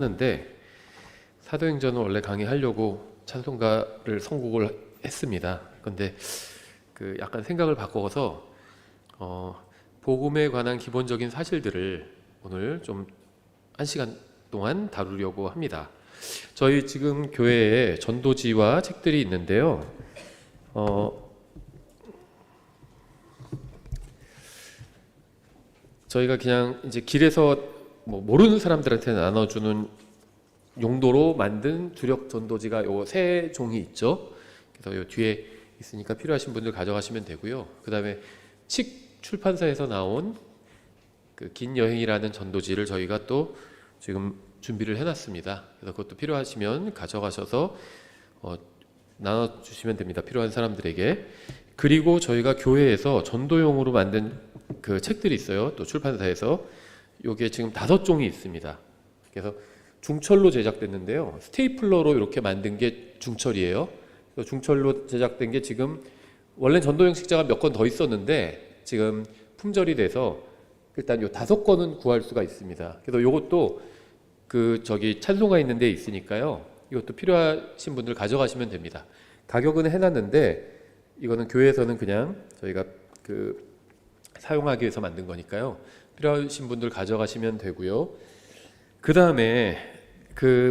하는데 사도행전을 원래 강의하려고 찬송가를 선곡을 했습니다. 근데 약간 생각을 바꿔서 복음에 관한 기본적인 사실들을 오늘 좀 1시간 동안 다루려고 합니다. 저희 지금 교회에 전도지와 책들이 있는데요. 저희가 그냥 이제 길에서 모르는 사람들한테 나눠주는 용도로 만든 주력 전도지가 요 세 종이 있죠. 그래서 요 뒤에 있으니까 필요하신 분들 가져가시면 되고요. 그 다음에 칙 출판사에서 나온 그 긴 여행이라는 전도지를 저희가 또 지금 준비를 해놨습니다. 그래서 그것도 필요하시면 가져가셔서 나눠주시면 됩니다. 필요한 사람들에게. 그리고 저희가 교회에서 전도용으로 만든 그 책들이 있어요. 또 출판사에서 요게 지금 5종이 있습니다. 그래서 중철로 제작됐는데요. 스테이플러로 이렇게 만든 게 중철이에요. 중철로 제작된 게 지금 원래 전도용 책자가 몇 권 더 있었는데 지금 품절이 돼서 일단 요 5권은 구할 수가 있습니다. 그래서 요것도 찬송가 있는 데 있으니까요. 이것도 필요하신 분들 가져가시면 됩니다. 가격은 해놨는데 이거는 교회에서는 그냥 저희가 사용하기 위해서 만든 거니까요. 필요하신 분들 가져가시면 되고요. 그 다음에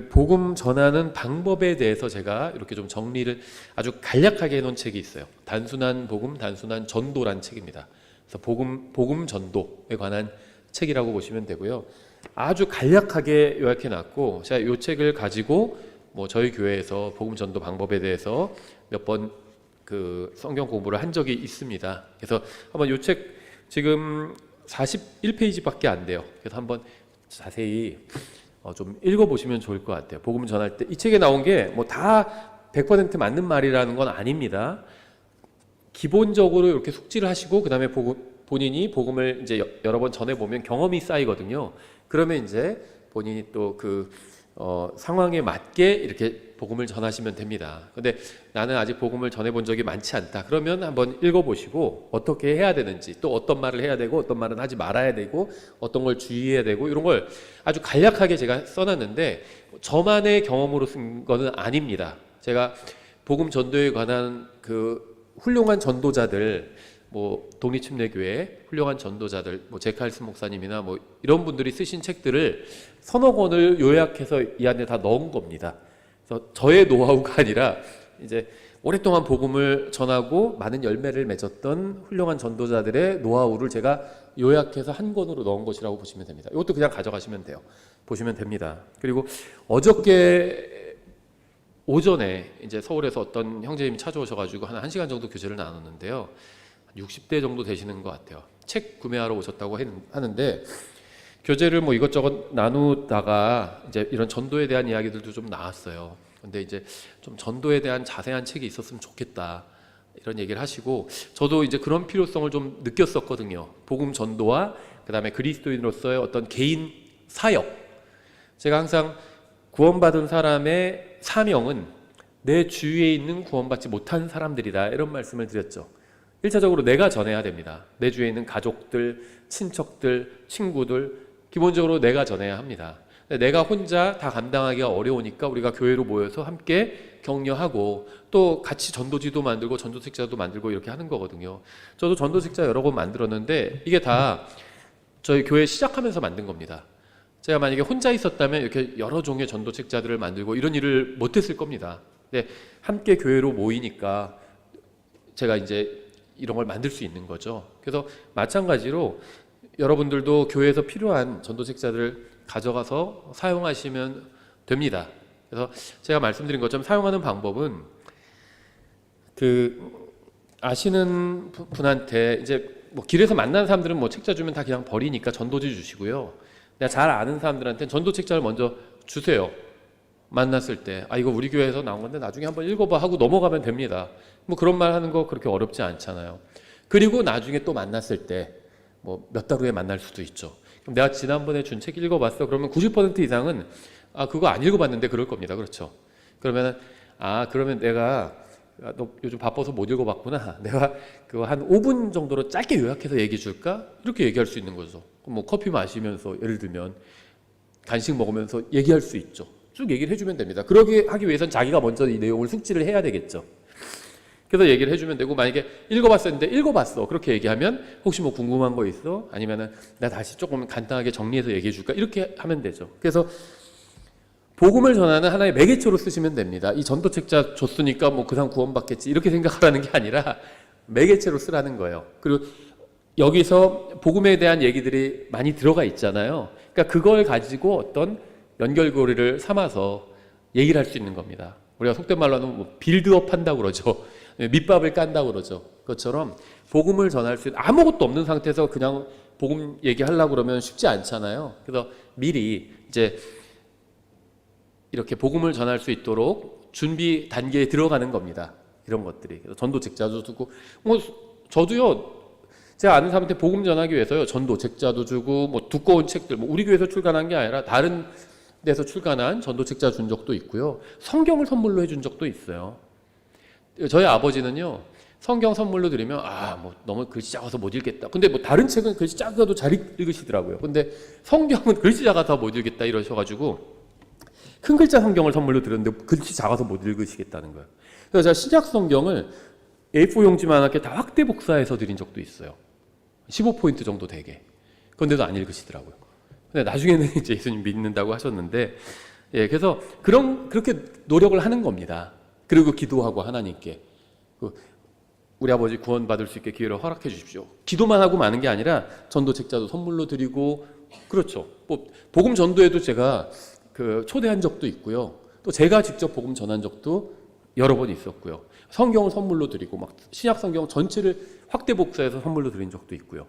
복음 전하는 방법에 대해서 제가 이렇게 좀 정리를 아주 간략하게 해놓은 책이 있어요. 단순한 복음, 단순한 전도란 책입니다. 그래서 복음 전도에 관한 책이라고 보시면 되고요. 아주 간략하게 요약해놨고 제가 이 책을 가지고 저희 교회에서 복음 전도 방법에 대해서 몇 번 성경 공부를 한 적이 있습니다. 그래서 한번 이 책 지금 41페이지밖에 안 돼요. 그래서 한번 자세히 좀 읽어보시면 좋을 것 같아요. 복음 전할 때 이 책에 나온 게 다 100% 맞는 말이라는 건 아닙니다. 기본적으로 이렇게 숙지를 하시고 그 다음에 본인이 복음을 이제 여러 번 전해보면 경험이 쌓이거든요. 그러면 이제 본인이 또 상황에 맞게 이렇게 복음을 전하시면 됩니다. 근데 나는 아직 복음을 전해본 적이 많지 않다. 그러면 한번 읽어보시고 어떻게 해야 되는지, 또 어떤 말을 해야 되고 어떤 말은 하지 말아야 되고 어떤 걸 주의해야 되고 이런 걸 아주 간략하게 제가 써놨는데 저만의 경험으로 쓴 거는 아닙니다. 제가 복음 전도에 관한 훌륭한 전도자들, 독립침례교회 훌륭한 전도자들, 제칼스 목사님이나 이런 분들이 쓰신 책들을 서너 권을 요약해서 이 안에 다 넣은 겁니다. 그래서 저의 노하우가 아니라 이제 오랫동안 복음을 전하고 많은 열매를 맺었던 훌륭한 전도자들의 노하우를 제가 요약해서 한 권으로 넣은 것이라고 보시면 됩니다. 이것도 그냥 가져가시면 돼요. 보시면 됩니다. 그리고 어저께 오전에 이제 서울에서 어떤 형제님이 찾아오셔가지고 한 1시간 정도 교제를 나눴는데요. 60대 정도 되시는 것 같아요. 책 구매하러 오셨다고 하는데 교제를 이것저것 나누다가 이제 이런 전도에 대한 이야기들도 좀 나왔어요. 근데 이제 좀 전도에 대한 자세한 책이 있었으면 좋겠다 이런 얘기를 하시고 저도 이제 그런 필요성을 좀 느꼈었거든요. 복음 전도와 그 다음에 그리스도인으로서의 어떤 개인 사역. 제가 항상 구원받은 사람의 사명은 내 주위에 있는 구원받지 못한 사람들이다 이런 말씀을 드렸죠. 1차적으로 내가 전해야 됩니다. 내 주위에 있는 가족들, 친척들, 친구들 기본적으로 내가 전해야 합니다. 내가 혼자 다 감당하기가 어려우니까 우리가 교회로 모여서 함께 격려하고 또 같이 전도지도 만들고 전도책자도 만들고 이렇게 하는 거거든요. 저도 전도책자 여러 권 만들었는데 이게 다 저희 교회 시작하면서 만든 겁니다. 제가 만약에 혼자 있었다면 이렇게 여러 종의 전도책자들을 만들고 이런 일을 못했을 겁니다. 근데 함께 교회로 모이니까 제가 이제 이런 걸 만들 수 있는 거죠. 그래서 마찬가지로 여러분들도 교회에서 필요한 전도책자들을 가져가서 사용하시면 됩니다. 그래서 제가 말씀드린 것처럼 사용하는 방법은 아시는 분한테 이제 길에서 만난 사람들은 책자 주면 다 그냥 버리니까 전도지 주시고요. 내가 잘 아는 사람들한테는 전도책자를 먼저 주세요. 만났을 때 이거 우리 교회에서 나온 건데 나중에 한번 읽어봐 하고 넘어가면 됩니다. 그런 말 하는 거 그렇게 어렵지 않잖아요. 그리고 나중에 또 만났을 때 몇 달 후에 만날 수도 있죠. 그럼 내가 지난번에 준 책 읽어봤어. 그러면 90% 이상은 그거 안 읽어봤는데 그럴 겁니다. 그렇죠? 그러면 내가 너 요즘 바빠서 못 읽어봤구나. 내가 그거 한 5분 정도로 짧게 요약해서 얘기해 줄까? 이렇게 얘기할 수 있는 거죠. 커피 마시면서 예를 들면 간식 먹으면서 얘기할 수 있죠. 쭉 얘기를 해주면 됩니다. 그러기 하기 위해선 자기가 먼저 이 내용을 숙지를 해야 되겠죠. 그래서 얘기를 해주면 되고, 만약에 읽어봤었는데 읽어봤어 그렇게 얘기하면 혹시 뭐 궁금한 거 있어? 아니면은 나 다시 조금 간단하게 정리해서 얘기해 줄까? 이렇게 하면 되죠. 그래서 복음을 전하는 하나의 매개체로 쓰시면 됩니다. 이 전도책자 줬으니까 뭐 그 사람 구원받겠지 이렇게 생각하라는 게 아니라 매개체로 쓰라는 거예요. 그리고 여기서 복음에 대한 얘기들이 많이 들어가 있잖아요. 그러니까 그걸 가지고 어떤 연결고리를 삼아서 얘기를 할 수 있는 겁니다. 우리가 속된 말로 하면 뭐 빌드업 한다고 그러죠. 밑밥을 깐다고 그러죠. 그것처럼 복음을 전할 수 있는, 아무것도 없는 상태에서 그냥 복음 얘기하려고 그러면 쉽지 않잖아요. 그래서 미리 이제 이렇게 복음을 전할 수 있도록 준비 단계에 들어가는 겁니다. 이런 것들이. 전도책자도 주고, 뭐 저도요, 제가 아는 사람한테 복음 전하기 위해서요, 전도책자도 주고, 뭐 두꺼운 책들, 뭐 우리 교회에서 출간한 게 아니라 다른 데서 출간한 전도책자 준 적도 있고요, 성경을 선물로 해준 적도 있어요. 저희 아버지는요, 성경 선물로 드리면 뭐 너무 글씨 작아서 못 읽겠다. 근데 뭐 다른 책은 글씨 작아도 잘 읽으시더라고요. 근데 성경은 글씨 작아서 못 읽겠다 이러셔가지고 큰 글자 성경을 선물로 드렸는데 글씨 작아서 못 읽으시겠다는 거예요. 그래서 제가 신약 성경을 A4 용지만하게 다 확대 복사해서 드린 적도 있어요. 15포인트 정도 되게. 그런데도 안 읽으시더라고요. 근데 나중에는 이제 예수님 믿는다고 하셨는데, 그래서 그렇게 노력을 하는 겁니다. 그리고 기도하고 하나님께 우리 아버지 구원받을 수 있게 기회를 허락해 주십시오. 기도만 하고 마는 게 아니라 전도책자도 선물로 드리고, 그렇죠. 뭐 복음 전도에도 제가 초대한 적도 있고요. 또 제가 직접 복음 전한 적도 여러 번 있었고요. 성경을 선물로 드리고 막 신약 성경 전체를 확대 복사해서 선물로 드린 적도 있고요.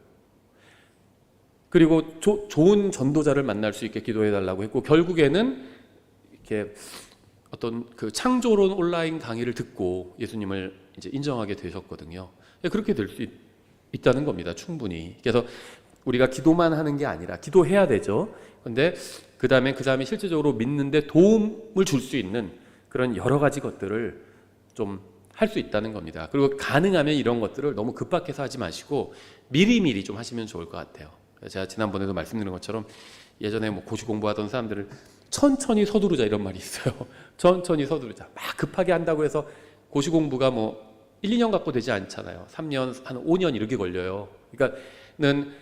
그리고 좋은 전도자를 만날 수 있게 기도해 달라고 했고, 결국에는 이렇게 어떤 창조론 온라인 강의를 듣고 예수님을 이제 인정하게 되셨거든요. 그렇게 될 수 있다는 겁니다. 충분히. 그래서 우리가 기도만 하는 게 아니라 기도해야 되죠. 그런데 그 다음에 실제적으로 믿는데 도움을 줄 수 있는 그런 여러 가지 것들을 좀 할 수 있다는 겁니다. 그리고 가능하면 이런 것들을 너무 급박해서 하지 마시고 미리미리 좀 하시면 좋을 것 같아요. 제가 지난번에도 말씀드린 것처럼 예전에 뭐 고시 공부하던 사람들을 천천히 서두르자 이런 말이 있어요. 천천히 서두르자. 막 급하게 한다고 해서 고시 공부가 뭐 1, 2년 갖고 되지 않잖아요. 3년, 한 5년 이렇게 걸려요. 그러니까는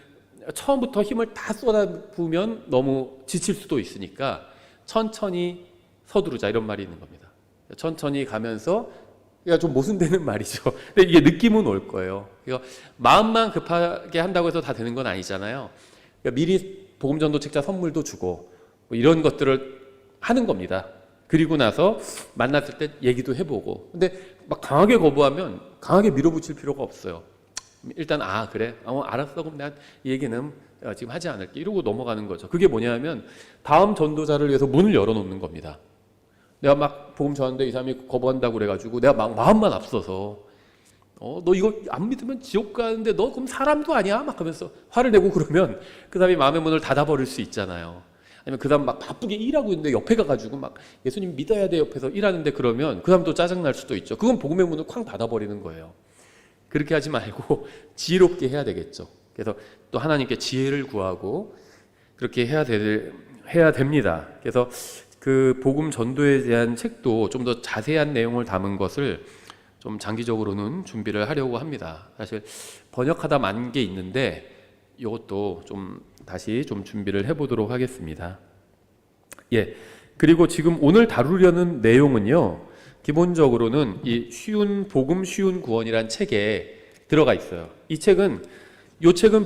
처음부터 힘을 다 쏟아부으면 너무 지칠 수도 있으니까 천천히 서두르자 이런 말이 있는 겁니다. 천천히 가면서, 그러니까 좀 모순되는 말이죠. 근데 이게 느낌은 올 거예요. 그러니까 마음만 급하게 한다고 해서 다 되는 건 아니잖아요. 그러니까 미리 복음전도책자 선물도 주고 뭐 이런 것들을 하는 겁니다. 그리고 나서 만났을 때 얘기도 해보고. 근데 막 강하게 거부하면 강하게 밀어붙일 필요가 없어요. 일단 그래? 알았어. 그럼 내가 이 얘기는 지금 하지 않을게. 이러고 넘어가는 거죠. 그게 뭐냐면 다음 전도자를 위해서 문을 열어놓는 겁니다. 내가 막 복음 전하는데 이 사람이 거부한다고 그래가지고 내가 막 마음만 앞서서 너 이거 안 믿으면 지옥 가는데 너 그럼 사람도 아니야? 막 하면서 화를 내고 그러면 그 사람이 마음의 문을 닫아버릴 수 있잖아요. 아니면 그 사람 막 바쁘게 일하고 있는데 옆에 가가지고 막 예수님 믿어야 돼 옆에서 일하는데 그러면 그 사람도 짜증날 수도 있죠. 그건 복음의 문을 쾅 닫아버리는 거예요. 그렇게 하지 말고 지혜롭게 해야 되겠죠. 그래서 또 하나님께 지혜를 구하고 그렇게 해야 됩니다. 그래서 그 복음 전도에 대한 책도 좀 더 자세한 내용을 담은 것을 좀 장기적으로는 준비를 하려고 합니다. 사실 번역하다 만 게 있는데 이것도 좀 다시 좀 준비를 해보도록 하겠습니다. 그리고 지금 오늘 다루려는 내용은요, 기본적으로는 이 복음 쉬운 구원이란 책에 들어가 있어요. 이 책은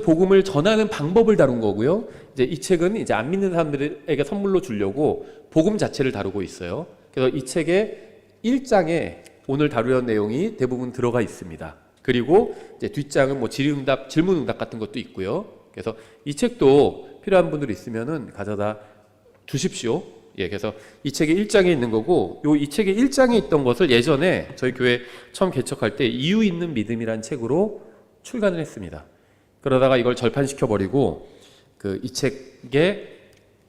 복음을 전하는 방법을 다룬 거고요. 이제 이 책은 이제 안 믿는 사람들에게 선물로 주려고 복음 자체를 다루고 있어요. 그래서 이 책의 1장에 오늘 다루려는 내용이 대부분 들어가 있습니다. 그리고 이제 뒷장은 뭐 질문응답 같은 것도 있고요. 그래서 이 책도 필요한 분들 있으면은 가져다 주십시오. 그래서 이 책의 1장에 있는 거고, 이 책의 1장에 있던 것을 예전에 저희 교회 처음 개척할 때 이유 있는 믿음이란 책으로 출간을 했습니다. 그러다가 이걸 절판시켜버리고 이 책에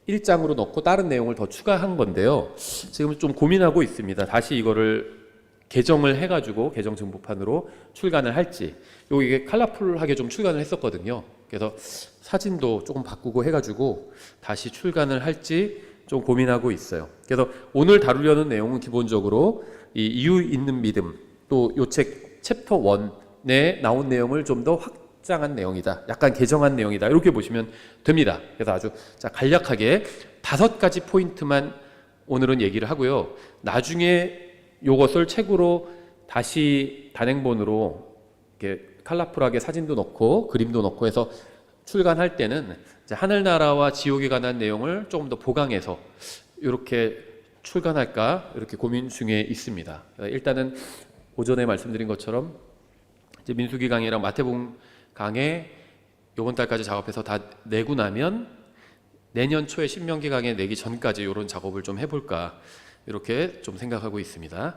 1장으로 넣고 다른 내용을 더 추가한 건데요. 지금 좀 고민하고 있습니다. 다시 이거를 개정을 해가지고 개정 정보판으로 출간을 할지. 이게 컬러풀하게 좀 출간을 했었거든요. 그래서 사진도 조금 바꾸고 해가지고 다시 출간을 할지 좀 고민하고 있어요. 그래서 오늘 다루려는 내용은 기본적으로 이 이유 있는 믿음, 또 요 책 챕터 1에 나온 내용을 좀 더 확장한 내용이다, 약간 개정한 내용이다, 이렇게 보시면 됩니다. 그래서 아주 간략하게 5가지 포인트만 오늘은 얘기를 하고요. 나중에 요것을 책으로 다시 단행본으로 이렇게 컬러풀하게 사진도 넣고 그림도 넣고 해서 출간할 때는 이제 하늘나라와 지옥에 관한 내용을 조금 더 보강해서 이렇게 출간할까 이렇게 고민 중에 있습니다. 일단은 오전에 말씀드린 것처럼 이제 민수기 강의랑 마태복음 강의 이번 달까지 작업해서 다 내고 나면 내년 초에 신명기 강의 내기 전까지 이런 작업을 좀 해볼까 이렇게 좀 생각하고 있습니다.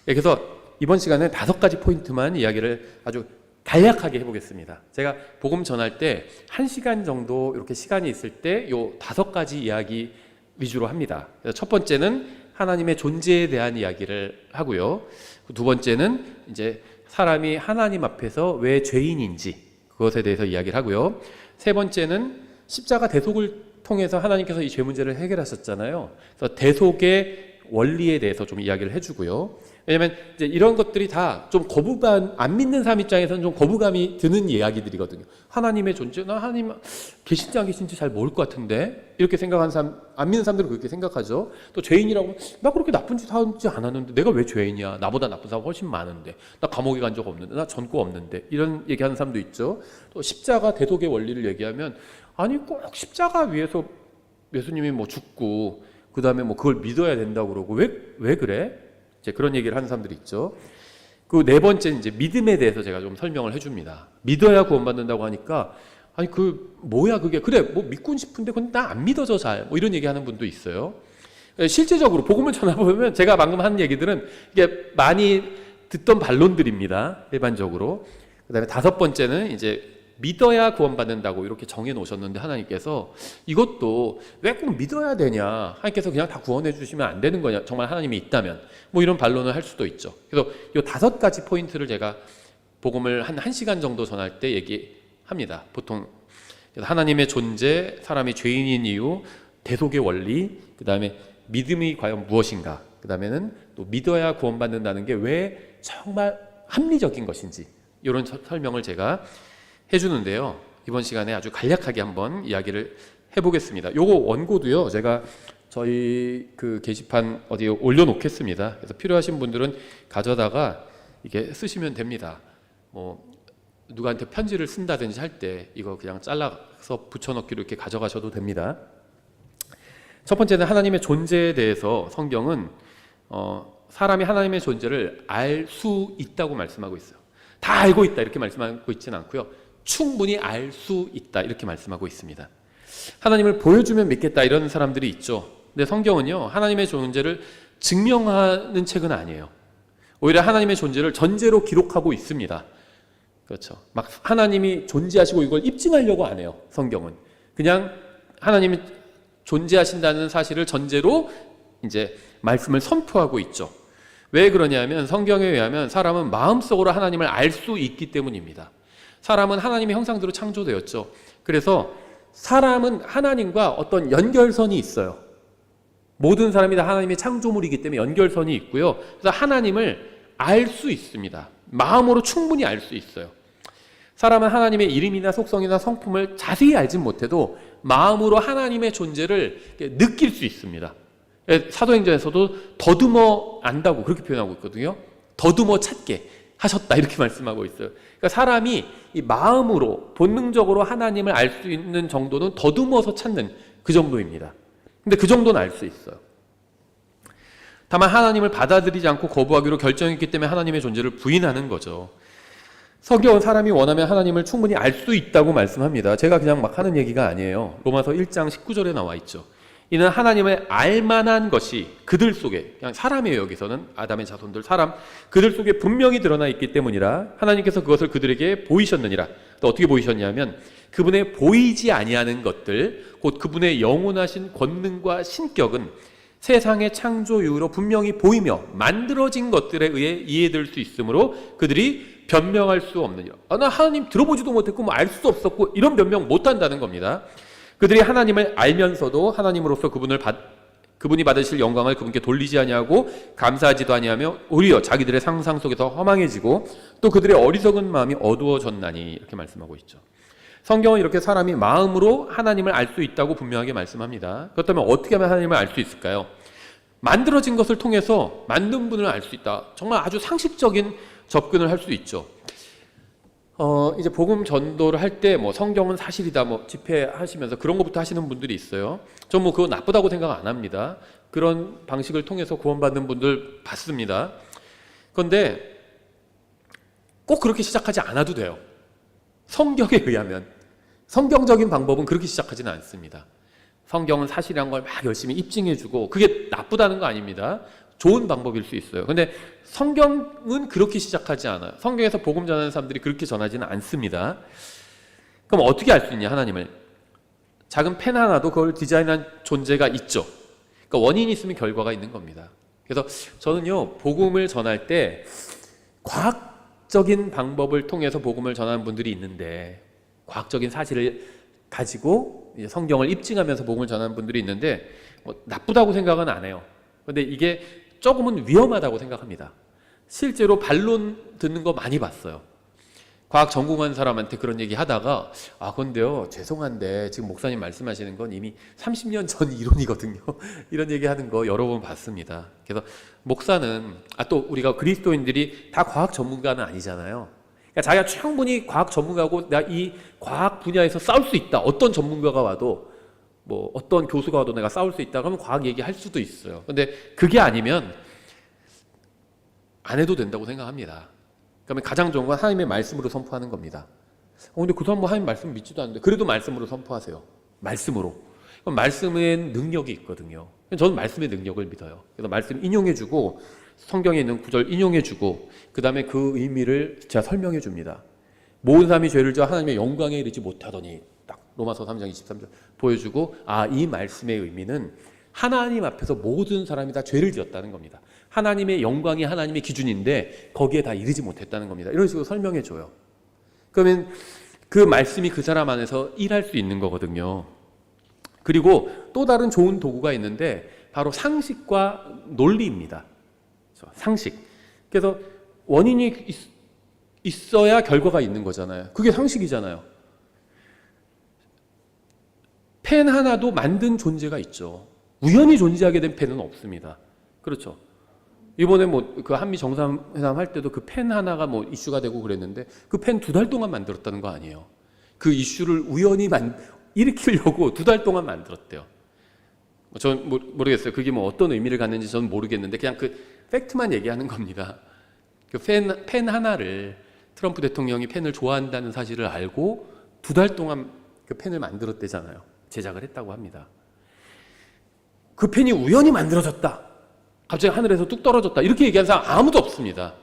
그래서 이번 시간에 5가지 포인트만 이야기를 아주 간략하게 해보겠습니다. 제가 복음 전할 때 1시간 정도 이렇게 시간이 있을 때 요 5가지 이야기 위주로 합니다. 그래서 첫 번째는 하나님의 존재에 대한 이야기를 하고요. 두 번째는 이제 사람이 하나님 앞에서 왜 죄인인지 그것에 대해서 이야기를 하고요. 세 번째는 십자가 대속을 통해서 하나님께서 이 죄 문제를 해결하셨잖아요. 그래서 대속의 원리에 대해서 좀 이야기를 해주고요. 왜냐하면 이제 이런 것들이 다 좀 거부감, 안 믿는 사람 입장에서는 좀 거부감이 드는 이야기들이거든요. 하나님의 존재, 나 하나님 계신지 안 계신지 잘 모를 것 같은데 이렇게 생각하는 사람, 안 믿는 사람들은 그렇게 생각하죠. 또 죄인이라고 하면 나 그렇게 나쁜 짓 하지 않았는데 내가 왜 죄인이야? 나보다 나쁜 사람 훨씬 많은데, 나 감옥에 간 적 없는데, 나 전과 없는데, 이런 얘기하는 사람도 있죠. 또 십자가 대속의 원리를 얘기하면 아니 꼭 십자가 위에서 예수님이 뭐 죽고 그 다음에 뭐 그걸 믿어야 된다고 그러고 왜 그래? 이제 그런 얘기를 하는 사람들이 있죠. 그 네 번째 이제 믿음에 대해서 제가 좀 설명을 해줍니다. 믿어야 구원받는다고 하니까 아니 그 뭐야 그게, 그래 뭐 믿고 싶은데 근데 나 안 믿어져 잘, 뭐 이런 얘기하는 분도 있어요. 실제적으로 복음을 전해보면 제가 방금 한 얘기들은 이게 많이 듣던 반론들입니다. 일반적으로. 그다음에 5번째는 이제 믿어야 구원받는다고 이렇게 정해 놓으셨는데 하나님께서 이것도 왜 꼭 믿어야 되냐, 하나님께서 그냥 다 구원해 주시면 안 되는 거냐, 정말 하나님이 있다면, 뭐 이런 반론을 할 수도 있죠. 그래서 이 5가지 포인트를 제가 복음을 한 1시간 정도 전할 때 얘기합니다. 보통 하나님의 존재, 사람이 죄인인 이유, 대속의 원리, 그 다음에 믿음이 과연 무엇인가, 그 다음에는 또 믿어야 구원받는다는 게 왜 정말 합리적인 것인지, 이런 설명을 제가 해주는데요. 이번 시간에 아주 간략하게 한번 이야기를 해보겠습니다. 요거 원고도요, 제가 저희 그 게시판 어디에 올려놓겠습니다. 그래서 필요하신 분들은 가져다가 이게 쓰시면 됩니다. 뭐 누구한테 편지를 쓴다든지 할 때 이거 그냥 잘라서 붙여넣기로 이렇게 가져가셔도 됩니다. 첫 번째는 하나님의 존재에 대해서 성경은 사람이 하나님의 존재를 알 수 있다고 말씀하고 있어요. 다 알고 있다 이렇게 말씀하고 있지는 않고요. 충분히 알 수 있다 이렇게 말씀하고 있습니다. 하나님을 보여주면 믿겠다 이런 사람들이 있죠. 근데 성경은요, 하나님의 존재를 증명하는 책은 아니에요. 오히려 하나님의 존재를 전제로 기록하고 있습니다. 그렇죠. 막 하나님이 존재하시고 이걸 입증하려고 안 해요. 성경은 그냥 하나님이 존재하신다는 사실을 전제로 이제 말씀을 선포하고 있죠. 왜 그러냐면 성경에 의하면 사람은 마음속으로 하나님을 알 수 있기 때문입니다. 사람은 하나님의 형상대로 창조되었죠. 그래서 사람은 하나님과 어떤 연결선이 있어요. 모든 사람이 다 하나님의 창조물이기 때문에 연결선이 있고요. 그래서 하나님을 알 수 있습니다. 마음으로 충분히 알 수 있어요. 사람은 하나님의 이름이나 속성이나 성품을 자세히 알진 못해도 마음으로 하나님의 존재를 느낄 수 있습니다. 사도행전에서도 더듬어 안다고 그렇게 표현하고 있거든요. 더듬어 찾게 하셨다 이렇게 말씀하고 있어요. 그러니까 사람이 이 마음으로 본능적으로 하나님을 알 수 있는 정도는 더듬어서 찾는 그 정도입니다. 근데 그 정도는 알 수 있어요. 다만 하나님을 받아들이지 않고 거부하기로 결정했기 때문에 하나님의 존재를 부인하는 거죠. 성경은 사람이 원하면 하나님을 충분히 알 수 있다고 말씀합니다. 제가 그냥 막 하는 얘기가 아니에요. 로마서 1장 19절에 나와 있죠. 이는 하나님을 알만한 것이 그들 속에, 그냥 사람이에요. 여기서는 아담의 자손들 사람, 그들 속에 분명히 드러나 있기 때문이라 하나님께서 그것을 그들에게 보이셨느니라. 또 어떻게 보이셨냐면 그분의 보이지 아니하는 것들, 곧 그분의 영원하신 권능과 신격은 세상의 창조 이후로 분명히 보이며 만들어진 것들에 의해 이해될 수 있으므로 그들이 변명할 수 없는 일. 나 하나님 들어보지도 못했고 뭐 알 수도 없었고 이런 변명 못 한다는 겁니다. 그들이 하나님을 알면서도 하나님으로서 그분이 받으실 영광을 그분께 돌리지 아니하고 감사하지도 아니하며 오히려 자기들의 상상 속에서 허망해지고 또 그들의 어리석은 마음이 어두워졌나니 이렇게 말씀하고 있죠. 성경은 이렇게 사람이 마음으로 하나님을 알 수 있다고 분명하게 말씀합니다. 그렇다면 어떻게 하면 하나님을 알 수 있을까요? 만들어진 것을 통해서 만든 분을 알 수 있다. 정말 아주 상식적인 접근을 할 수 있죠. 이제 복음 전도를 할 때 뭐 성경은 사실이다 뭐 집회하시면서 그런 것부터 하시는 분들이 있어요. 전 뭐 그거 나쁘다고 생각 안 합니다. 그런 방식을 통해서 구원받는 분들 봤습니다. 그런데 꼭 그렇게 시작하지 않아도 돼요. 성경에 의하면 성경적인 방법은 그렇게 시작하지는 않습니다. 성경은 사실이란 걸 막 열심히 입증해주고 그게 나쁘다는 거 아닙니다. 좋은 방법일 수 있어요. 근데 성경은 그렇게 시작하지 않아요. 성경에서 복음 전하는 사람들이 그렇게 전하지는 않습니다. 그럼 어떻게 알 수 있냐, 하나님을? 작은 펜 하나도 그걸 디자인한 존재가 있죠. 그러니까 원인이 있으면 결과가 있는 겁니다. 그래서 저는요, 복음을 전할 때 과학적인 방법을 통해서 복음을 전하는 분들이 있는데, 과학적인 사실을 가지고 성경을 입증하면서 복음을 전하는 분들이 있는데 뭐 나쁘다고 생각은 안 해요. 그런데 이게 조금은 위험하다고 생각합니다. 실제로 반론 듣는 거 많이 봤어요. 과학 전공한 사람한테 그런 얘기 하다가 근데요 죄송한데 지금 목사님 말씀하시는 건 이미 30년 전 이론이거든요. 이런 얘기 하는 거 여러 번 봤습니다. 그래서 목사는 또 우리가 그리스도인들이 다 과학 전문가는 아니잖아요. 그러니까 자기가 충분히 과학 전문가고 내가 이 과학 분야에서 싸울 수 있다. 어떤 전문가가 와도 뭐 어떤 교수가 와도 내가 싸울 수 있다. 그러면 과학 얘기할 수도 있어요. 근데 그게 아니면 안 해도 된다고 생각합니다. 그러면 가장 좋은 건 하나님의 말씀으로 선포하는 겁니다. 근데 그 사람 뭐 하나님 말씀 믿지도 않는데 그래도 말씀으로 선포하세요. 말씀으로. 그럼 말씀엔 능력이 있거든요. 저는 말씀의 능력을 믿어요. 그래서 말씀 인용해주고 성경에 있는 구절 인용해주고 그 다음에 그 의미를 제가 설명해 줍니다. 모든 사람이 죄를 지어 하나님의 영광에 이르지 못하더니 딱 로마서 3장 23절 보여주고 이 말씀의 의미는 하나님 앞에서 모든 사람이 다 죄를 지었다는 겁니다. 하나님의 영광이 하나님의 기준인데 거기에 다 이르지 못했다는 겁니다. 이런 식으로 설명해 줘요. 그러면 그 말씀이 그 사람 안에서 일할 수 있는 거거든요. 그리고 또 다른 좋은 도구가 있는데 바로 상식과 논리입니다. 상식. 그래서 원인이 있어야 결과가 있는 거잖아요. 그게 상식이잖아요. 펜 하나도 만든 존재가 있죠. 우연히 존재하게 된 펜은 없습니다. 그렇죠. 이번에 뭐 그 한미 정상회담 할 때도 그 펜 하나가 뭐 이슈가 되고 그랬는데 그 펜 2달 동안 만들었다는 거 아니에요. 그 이슈를 우연히 일으키려고 2달 동안 만들었대요. 전 모르겠어요. 그게 뭐 어떤 의미를 갖는지 저는 모르겠는데 그냥 그 팩트만 얘기하는 겁니다. 그 펜 하나를 트럼프 대통령이 펜을 좋아한다는 사실을 알고 2달 동안 그 펜을 만들었대잖아요. 제작을 했다고 합니다. 그 펜이 우연히 만들어졌다. 갑자기 하늘에서 뚝 떨어졌다. 이렇게 얘기하는 사람 아무도 없습니다.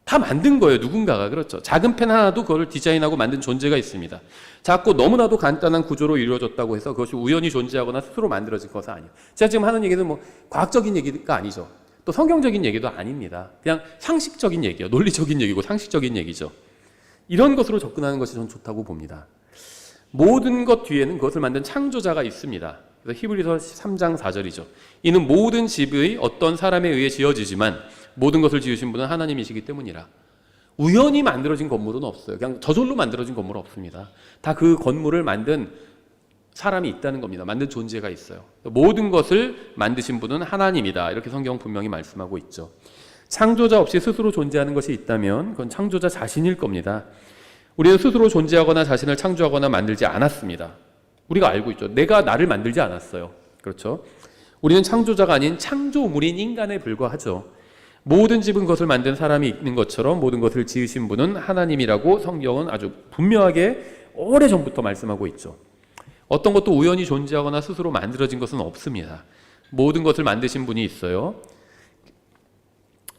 다 만든 거예요. 누군가가. 그렇죠. 작은 펜 하나도 그걸 디자인하고 만든 존재가 있습니다. 작고 너무나도 간단한 구조로 이루어졌다고 해서 그것이 우연히 존재하거나 스스로 만들어진 것은 아니에요. 제가 지금 하는 얘기는 뭐 과학적인 얘기가 아니죠. 또 성경적인 얘기도 아닙니다. 그냥 상식적인 얘기예요. 논리적인 얘기고 상식적인 얘기죠. 이런 것으로 접근하는 것이 저는 좋다고 봅니다. 모든 것 뒤에는 그것을 만든 창조자가 있습니다. 그래서 히브리서 3장 4절이죠. 이는 모든 집의 어떤 사람에 의해 지어지지만 모든 것을 지으신 분은 하나님이시기 때문이라. 우연히 만들어진 건물은 없어요. 그냥 저절로 만들어진 건물은 없습니다. 다 그 건물을 만든 사람이 있다는 겁니다. 만든 존재가 있어요. 모든 것을 만드신 분은 하나님이다. 이렇게 성경은 분명히 말씀하고 있죠. 창조자 없이 스스로 존재하는 것이 있다면 그건 창조자 자신일 겁니다. 우리는 스스로 존재하거나 자신을 창조하거나 만들지 않았습니다. 우리가 알고 있죠. 내가 나를 만들지 않았어요. 그렇죠? 우리는 창조자가 아닌 창조물인 인간에 불과하죠. 모든 집은 것을 만든 사람이 있는 것처럼 모든 것을 지으신 분은 하나님이라고 성경은 아주 분명하게 오래전부터 말씀하고 있죠. 어떤 것도 우연히 존재하거나 스스로 만들어진 것은 없습니다. 모든 것을 만드신 분이 있어요.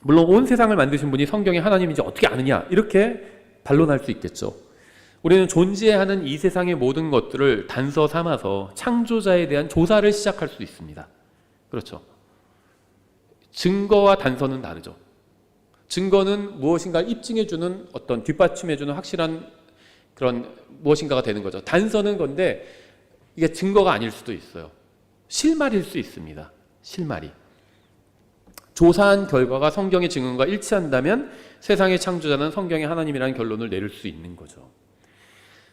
물론 온 세상을 만드신 분이 성경의 하나님인지 어떻게 아느냐 이렇게 반론할 수 있겠죠. 우리는 존재하는 이 세상의 모든 것들을 단서 삼아서 창조자에 대한 조사를 시작할 수 있습니다. 그렇죠. 증거와 단서는 다르죠. 증거는 무엇인가를 입증해주는 어떤 뒷받침해주는 확실한 그런 무엇인가가 되는 거죠. 단서는 건데 이게 증거가 아닐 수도 있어요. 실말일 수 있습니다. 실말이. 조사한 결과가 성경의 증언과 일치한다면 세상의 창조자는 성경의 하나님이라는 결론을 내릴 수 있는 거죠.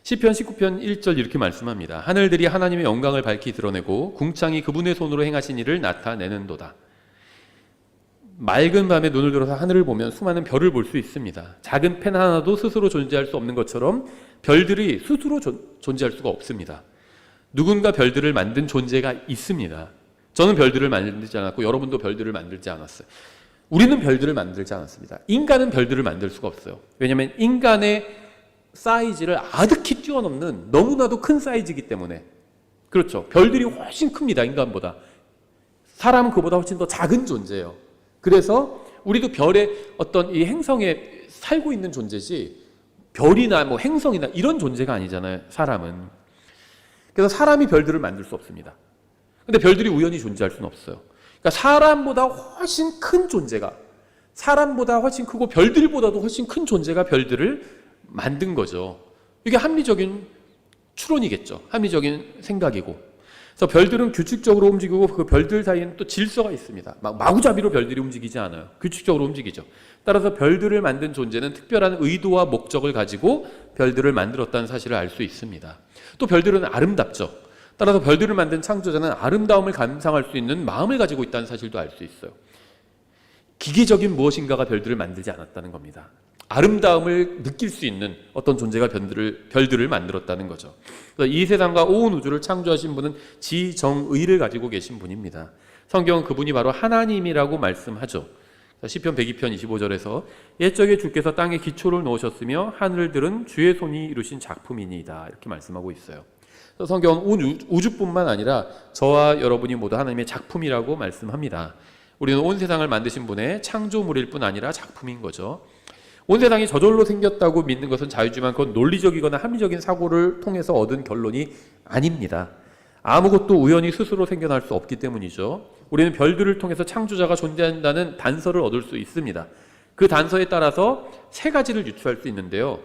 시편 19편 1절 이렇게 말씀합니다. 하늘들이 하나님의 영광을 밝히 드러내고 궁창이 그분의 손으로 행하신 일을 나타내는도다. 맑은 밤에 눈을 들어서 하늘을 보면 수많은 별을 볼 수 있습니다. 작은 펜 하나도 스스로 존재할 수 없는 것처럼 별들이 스스로 존재할 수가 없습니다. 누군가 별들을 만든 존재가 있습니다. 저는 별들을 만들지 않았고 여러분도 별들을 만들지 않았어요. 우리는 별들을 만들지 않았습니다. 인간은 별들을 만들 수가 없어요. 왜냐하면 인간의 사이즈를 아득히 뛰어넘는 너무나도 큰 사이즈이기 때문에. 그렇죠. 별들이 훨씬 큽니다. 인간보다. 사람은 그보다 훨씬 더 작은 존재예요. 그래서 우리도 별의 어떤 이 행성에 살고 있는 존재지 별이나 뭐 행성이나 이런 존재가 아니잖아요. 사람은. 그래서 사람이 별들을 만들 수 없습니다. 근데 별들이 우연히 존재할 수는 없어요. 그러니까 사람보다 훨씬 큰 존재가, 사람보다 훨씬 크고 별들보다도 훨씬 큰 존재가 별들을 만든 거죠. 이게 합리적인 추론이겠죠. 합리적인 생각이고. 그래서 별들은 규칙적으로 움직이고 그 별들 사이에는 또 질서가 있습니다. 마구잡이로 별들이 움직이지 않아요. 규칙적으로 움직이죠. 따라서 별들을 만든 존재는 특별한 의도와 목적을 가지고 별들을 만들었다는 사실을 알 수 있습니다. 또 별들은 아름답죠. 따라서 별들을 만든 창조자는 아름다움을 감상할 수 있는 마음을 가지고 있다는 사실도 알 수 있어요. 기계적인 무엇인가가 별들을 만들지 않았다는 겁니다. 아름다움을 느낄 수 있는 어떤 존재가 별들을 만들었다는 거죠. 이 세상과 온 우주를 창조하신 분은 지정의를 가지고 계신 분입니다. 성경은 그분이 바로 하나님이라고 말씀하죠. 시편 102편 25절에서 옛적에 주께서 땅에 기초를 놓으셨으며 하늘들은 주의 손이 이루신 작품이니이다 이렇게 말씀하고 있어요. 성경은 온 우주뿐만 아니라 저와 여러분이 모두 하나님의 작품이라고 말씀합니다. 우리는 온 세상을 만드신 분의 창조물일 뿐 아니라 작품인 거죠. 온 세상이 저절로 생겼다고 믿는 것은 자유지만 그건 논리적이거나 합리적인 사고를 통해서 얻은 결론이 아닙니다. 아무것도 우연히 스스로 생겨날 수 없기 때문이죠. 우리는 별들을 통해서 창조자가 존재한다는 단서를 얻을 수 있습니다. 그 단서에 따라서 세 가지를 유추할 수 있는데요.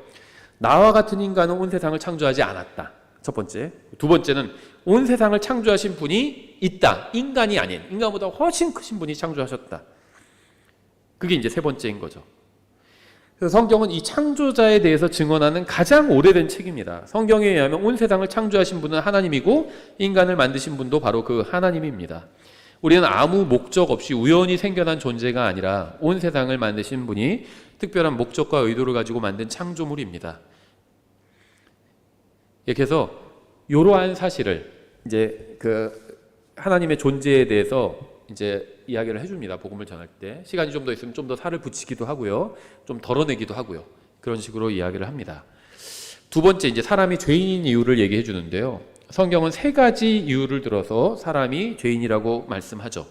나와 같은 인간은 온 세상을 창조하지 않았다. 첫 번째. 두 번째는 온 세상을 창조하신 분이 있다. 인간이 아닌, 인간보다 훨씬 크신 분이 창조하셨다. 그게 이제 세 번째인 거죠. 그래서 성경은 이 창조자에 대해서 증언하는 가장 오래된 책입니다. 성경에 의하면 온 세상을 창조하신 분은 하나님이고 인간을 만드신 분도 바로 그 하나님입니다. 우리는 아무 목적 없이 우연히 생겨난 존재가 아니라 온 세상을 만드신 분이 특별한 목적과 의도를 가지고 만든 창조물입니다. 그래서 이러한 사실을 이제 그 하나님의 존재에 대해서 이제 이야기를 해줍니다. 복음을 전할 때 시간이 좀 더 있으면 좀 더 살을 붙이기도 하고요, 좀 덜어내기도 하고요. 그런 식으로 이야기를 합니다. 두 번째 이제 사람이 죄인인 이유를 얘기해 주는데요. 성경은 세 가지 이유를 들어서 사람이 죄인이라고 말씀하죠.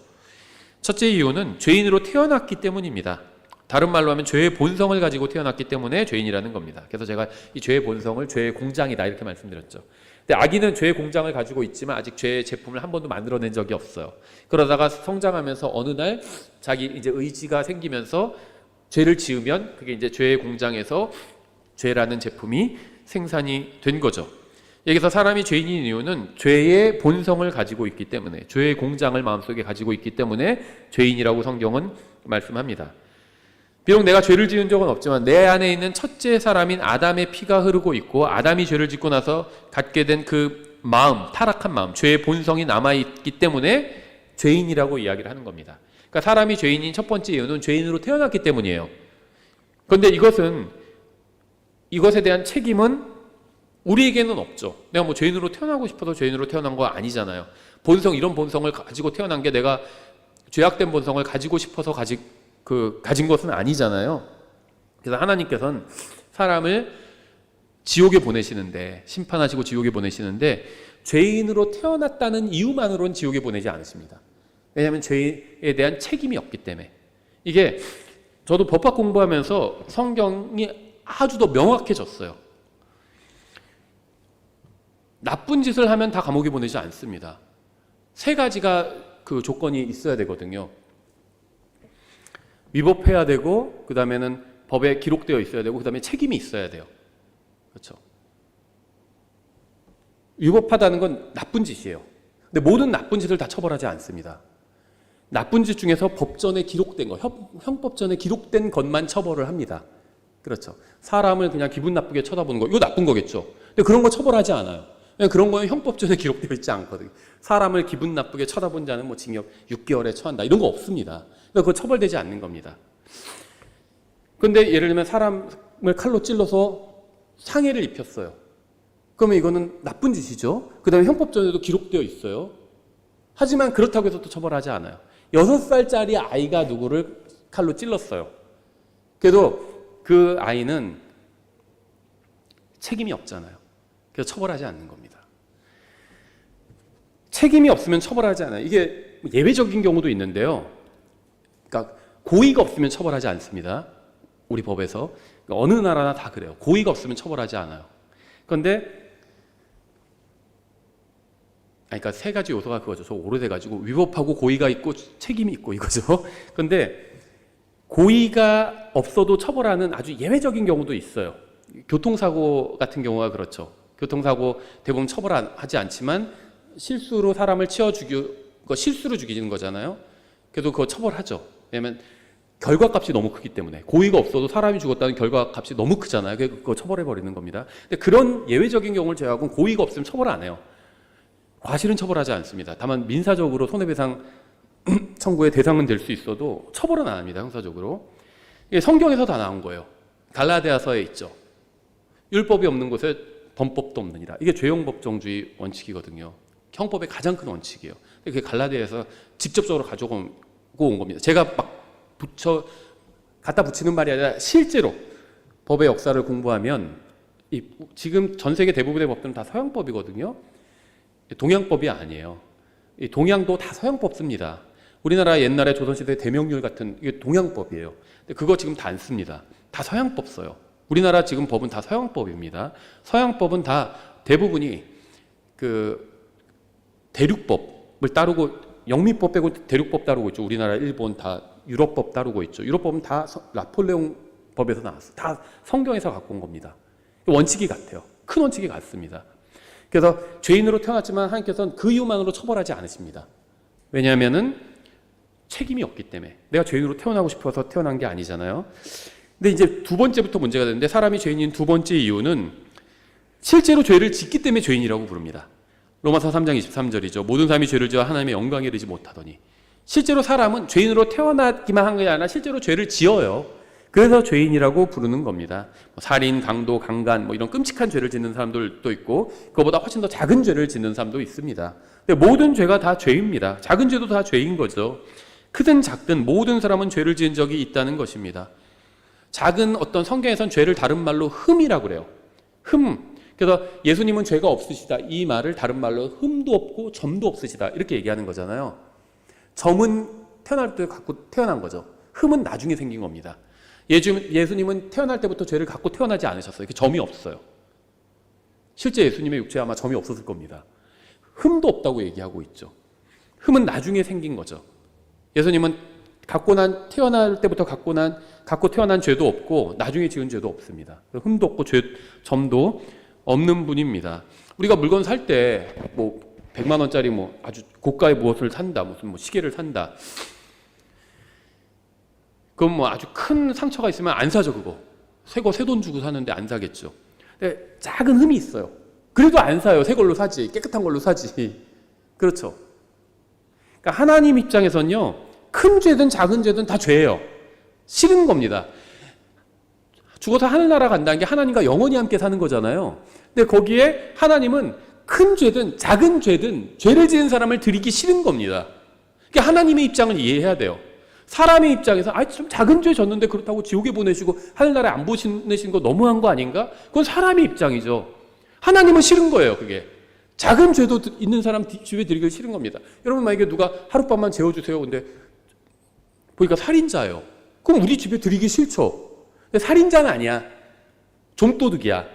첫째 이유는 죄인으로 태어났기 때문입니다. 다른 말로 하면 죄의 본성을 가지고 태어났기 때문에 죄인이라는 겁니다. 그래서 제가 이 죄의 본성을 죄의 공장이다 이렇게 말씀드렸죠. 근데 아기는 죄의 공장을 가지고 있지만 아직 죄의 제품을 한 번도 만들어낸 적이 없어요. 그러다가 성장하면서 어느 날 자기 이제 의지가 생기면서 죄를 지으면 그게 이제 죄의 공장에서 죄라는 제품이 생산이 된 거죠. 여기서 사람이 죄인인 이유는 죄의 본성을 가지고 있기 때문에, 죄의 공장을 마음속에 가지고 있기 때문에 죄인이라고 성경은 말씀합니다. 비록 내가 죄를 지은 적은 없지만 내 안에 있는 첫째 사람인 아담의 피가 흐르고 있고 아담이 죄를 짓고 나서 갖게 된 그 마음, 타락한 마음, 죄의 본성이 남아있기 때문에 죄인이라고 이야기를 하는 겁니다. 그러니까 사람이 죄인인 첫 번째 이유는 죄인으로 태어났기 때문이에요. 그런데 이것에 대한 책임은 우리에게는 없죠. 내가 뭐 죄인으로 태어나고 싶어서 죄인으로 태어난 거 아니잖아요. 이런 본성을 가지고 태어난 게 내가 죄악된 본성을 가지고 싶어서 가진 것은 아니잖아요. 그래서 하나님께서는 사람을 지옥에 보내시는데, 심판하시고 지옥에 보내시는데 죄인으로 태어났다는 이유만으로는 지옥에 보내지 않으십니다. 왜냐하면 죄에 대한 책임이 없기 때문에. 이게 저도 법학 공부하면서 성경이 아주 더 명확해졌어요. 나쁜 짓을 하면 다 감옥에 보내지 않습니다. 세 가지가 그 조건이 있어야 되거든요. 위법해야 되고, 그 다음에는 법에 기록되어 있어야 되고, 그 다음에 책임이 있어야 돼요. 그렇죠? 위법하다는 건 나쁜 짓이에요. 근데 모든 나쁜 짓을 다 처벌하지 않습니다. 나쁜 짓 중에서 법전에 기록된 거, 형법전에 기록된 것만 처벌을 합니다. 그렇죠. 사람을 그냥 기분 나쁘게 쳐다보는 거, 이거 나쁜 거겠죠. 근데 그런 거 처벌하지 않아요. 그런 거는 형법전에 기록되어 있지 않거든요. 사람을 기분 나쁘게 쳐다본 자는 뭐 징역 6개월에 처한다. 이런 거 없습니다. 그러니까 그거 처벌되지 않는 겁니다. 그런데 예를 들면 사람을 칼로 찔러서 상해를 입혔어요. 그러면 이거는 나쁜 짓이죠. 그 다음에 형법전에도 기록되어 있어요. 하지만 그렇다고 해서 또 처벌하지 않아요. 6살짜리 아이가 누구를 칼로 찔렀어요. 그래도 그 아이는 책임이 없잖아요. 그래서 처벌하지 않는 겁니다. 책임이 없으면 처벌하지 않아요. 이게 예외적인 경우도 있는데요. 그러니까 고의가 없으면 처벌하지 않습니다. 우리 법에서. 그러니까 어느 나라나 다 그래요. 고의가 없으면 처벌하지 않아요. 그런데 그러니까 세 가지 요소가 그거죠. 저 오래돼가지고 위법하고 고의가 있고 책임이 있고 이거죠. 그런데 고의가 없어도 처벌하는 아주 예외적인 경우도 있어요. 교통사고 같은 경우가 그렇죠. 교통사고 대부분 처벌하지 않지만 실수로 사람을 실수로 죽이는 거잖아요. 그래도 그거 처벌하죠. 왜냐면 결과값이 너무 크기 때문에. 고의가 없어도 사람이 죽었다는 결과값이 너무 크잖아요. 그거 처벌해버리는 겁니다. 근데 그런 예외적인 경우를 제외하고는 고의가 없으면 처벌 안 해요. 과실은 처벌하지 않습니다. 다만 민사적으로 손해배상 청구의 대상은 될 수 있어도 처벌은 안 합니다. 형사적으로. 이게 성경에서 다 나온 거예요. 갈라디아서에 있죠. 율법이 없는 곳에 범법도 없느니라. 이게 죄용법정주의 원칙이거든요. 형법의 가장 큰 원칙이에요. 그게 갈라디아에서 직접적으로 가져온 겁니다. 제가 막 갖다 붙이는 말이 아니라 실제로 법의 역사를 공부하면 지금 전 세계 대부분의 법들은 다 서양법이거든요. 동양법이 아니에요. 동양도 다 서양법 씁니다. 우리나라 옛날에 조선시대 대명률 같은 이게 동양법이에요. 근데 그거 지금 다 안 씁니다. 다 서양법 써요. 우리나라 지금 법은 다 서양법입니다. 서양법은 다 대부분이 그 대륙법을 따르고 영미법 빼고 대륙법 따르고 있죠. 우리나라, 일본 다 유럽법 따르고 있죠. 유럽법은 다 나폴레옹 법에서 나왔어요. 다 성경에서 갖고 온 겁니다. 원칙이 같아요. 큰 원칙이 같습니다. 그래서 죄인으로 태어났지만 하나님께서는 그 이유만으로 처벌하지 않으십니다. 왜냐하면은 책임이 없기 때문에. 내가 죄인으로 태어나고 싶어서 태어난 게 아니잖아요. 근데 이제 두 번째부터 문제가 되는데 사람이 죄인인 두 번째 이유는 실제로 죄를 짓기 때문에 죄인이라고 부릅니다. 로마서 3장 23절이죠. 모든 사람이 죄를 지어 하나님의 영광에 이르지 못하더니. 실제로 사람은 죄인으로 태어나기만 한 게 아니라 실제로 죄를 지어요. 그래서 죄인이라고 부르는 겁니다. 살인, 강도, 강간 이런 끔찍한 죄를 짓는 사람들도 있고 그거보다 훨씬 더 작은 죄를 짓는 사람도 있습니다. 근데 모든 죄가 다 죄입니다. 작은 죄도 다 죄인 거죠. 크든 작든 모든 사람은 죄를 지은 적이 있다는 것입니다. 작은 어떤 성경에선 죄를 다른 말로 흠이라고 그래요. 흠. 그래서 예수님은 죄가 없으시다. 이 말을 다른 말로 흠도 없고 점도 없으시다. 이렇게 얘기하는 거잖아요. 점은 태어날 때 갖고 태어난 거죠. 흠은 나중에 생긴 겁니다. 예수님은 태어날 때부터 죄를 갖고 태어나지 않으셨어요. 점이 없어요. 실제 예수님의 육체에 아마 점이 없었을 겁니다. 흠도 없다고 얘기하고 있죠. 흠은 나중에 생긴 거죠. 예수님은 태어날 때부터 갖고 태어난 죄도 없고 나중에 지은 죄도 없습니다. 흠도 없고 점도 없는 분입니다. 우리가 물건 살 때 100만 원짜리 아주 고가의 무엇을 산다, 무슨 시계를 산다. 그럼 아주 큰 상처가 있으면 안 사죠, 그거. 새 돈 주고 사는데 안 사겠죠. 근데 작은 흠이 있어요. 그래도 안 사요. 새 걸로 사지. 깨끗한 걸로 사지. 그렇죠. 그러니까 하나님 입장에서는요, 큰 죄든 작은 죄든 다 죄예요. 싫은 겁니다. 죽어서 하늘나라 간다는 게 하나님과 영원히 함께 사는 거잖아요. 근데 거기에 하나님은 큰 죄든 작은 죄든 죄를 지은 사람을 드리기 싫은 겁니다. 그러니까 하나님의 입장을 이해해야 돼요. 사람의 입장에서 좀 작은 죄 졌는데 그렇다고 지옥에 보내시고 하늘나라에 안 보내시는 거 너무한 거 아닌가? 그건 사람의 입장이죠. 하나님은 싫은 거예요, 그게. 작은 죄도 있는 사람 집에 드리기 싫은 겁니다. 여러분 만약에 누가 하룻밤만 재워주세요. 근데 보니까 살인자예요. 그럼 우리 집에 드리기 싫죠. 근데 살인자는 아니야. 좀도둑이야.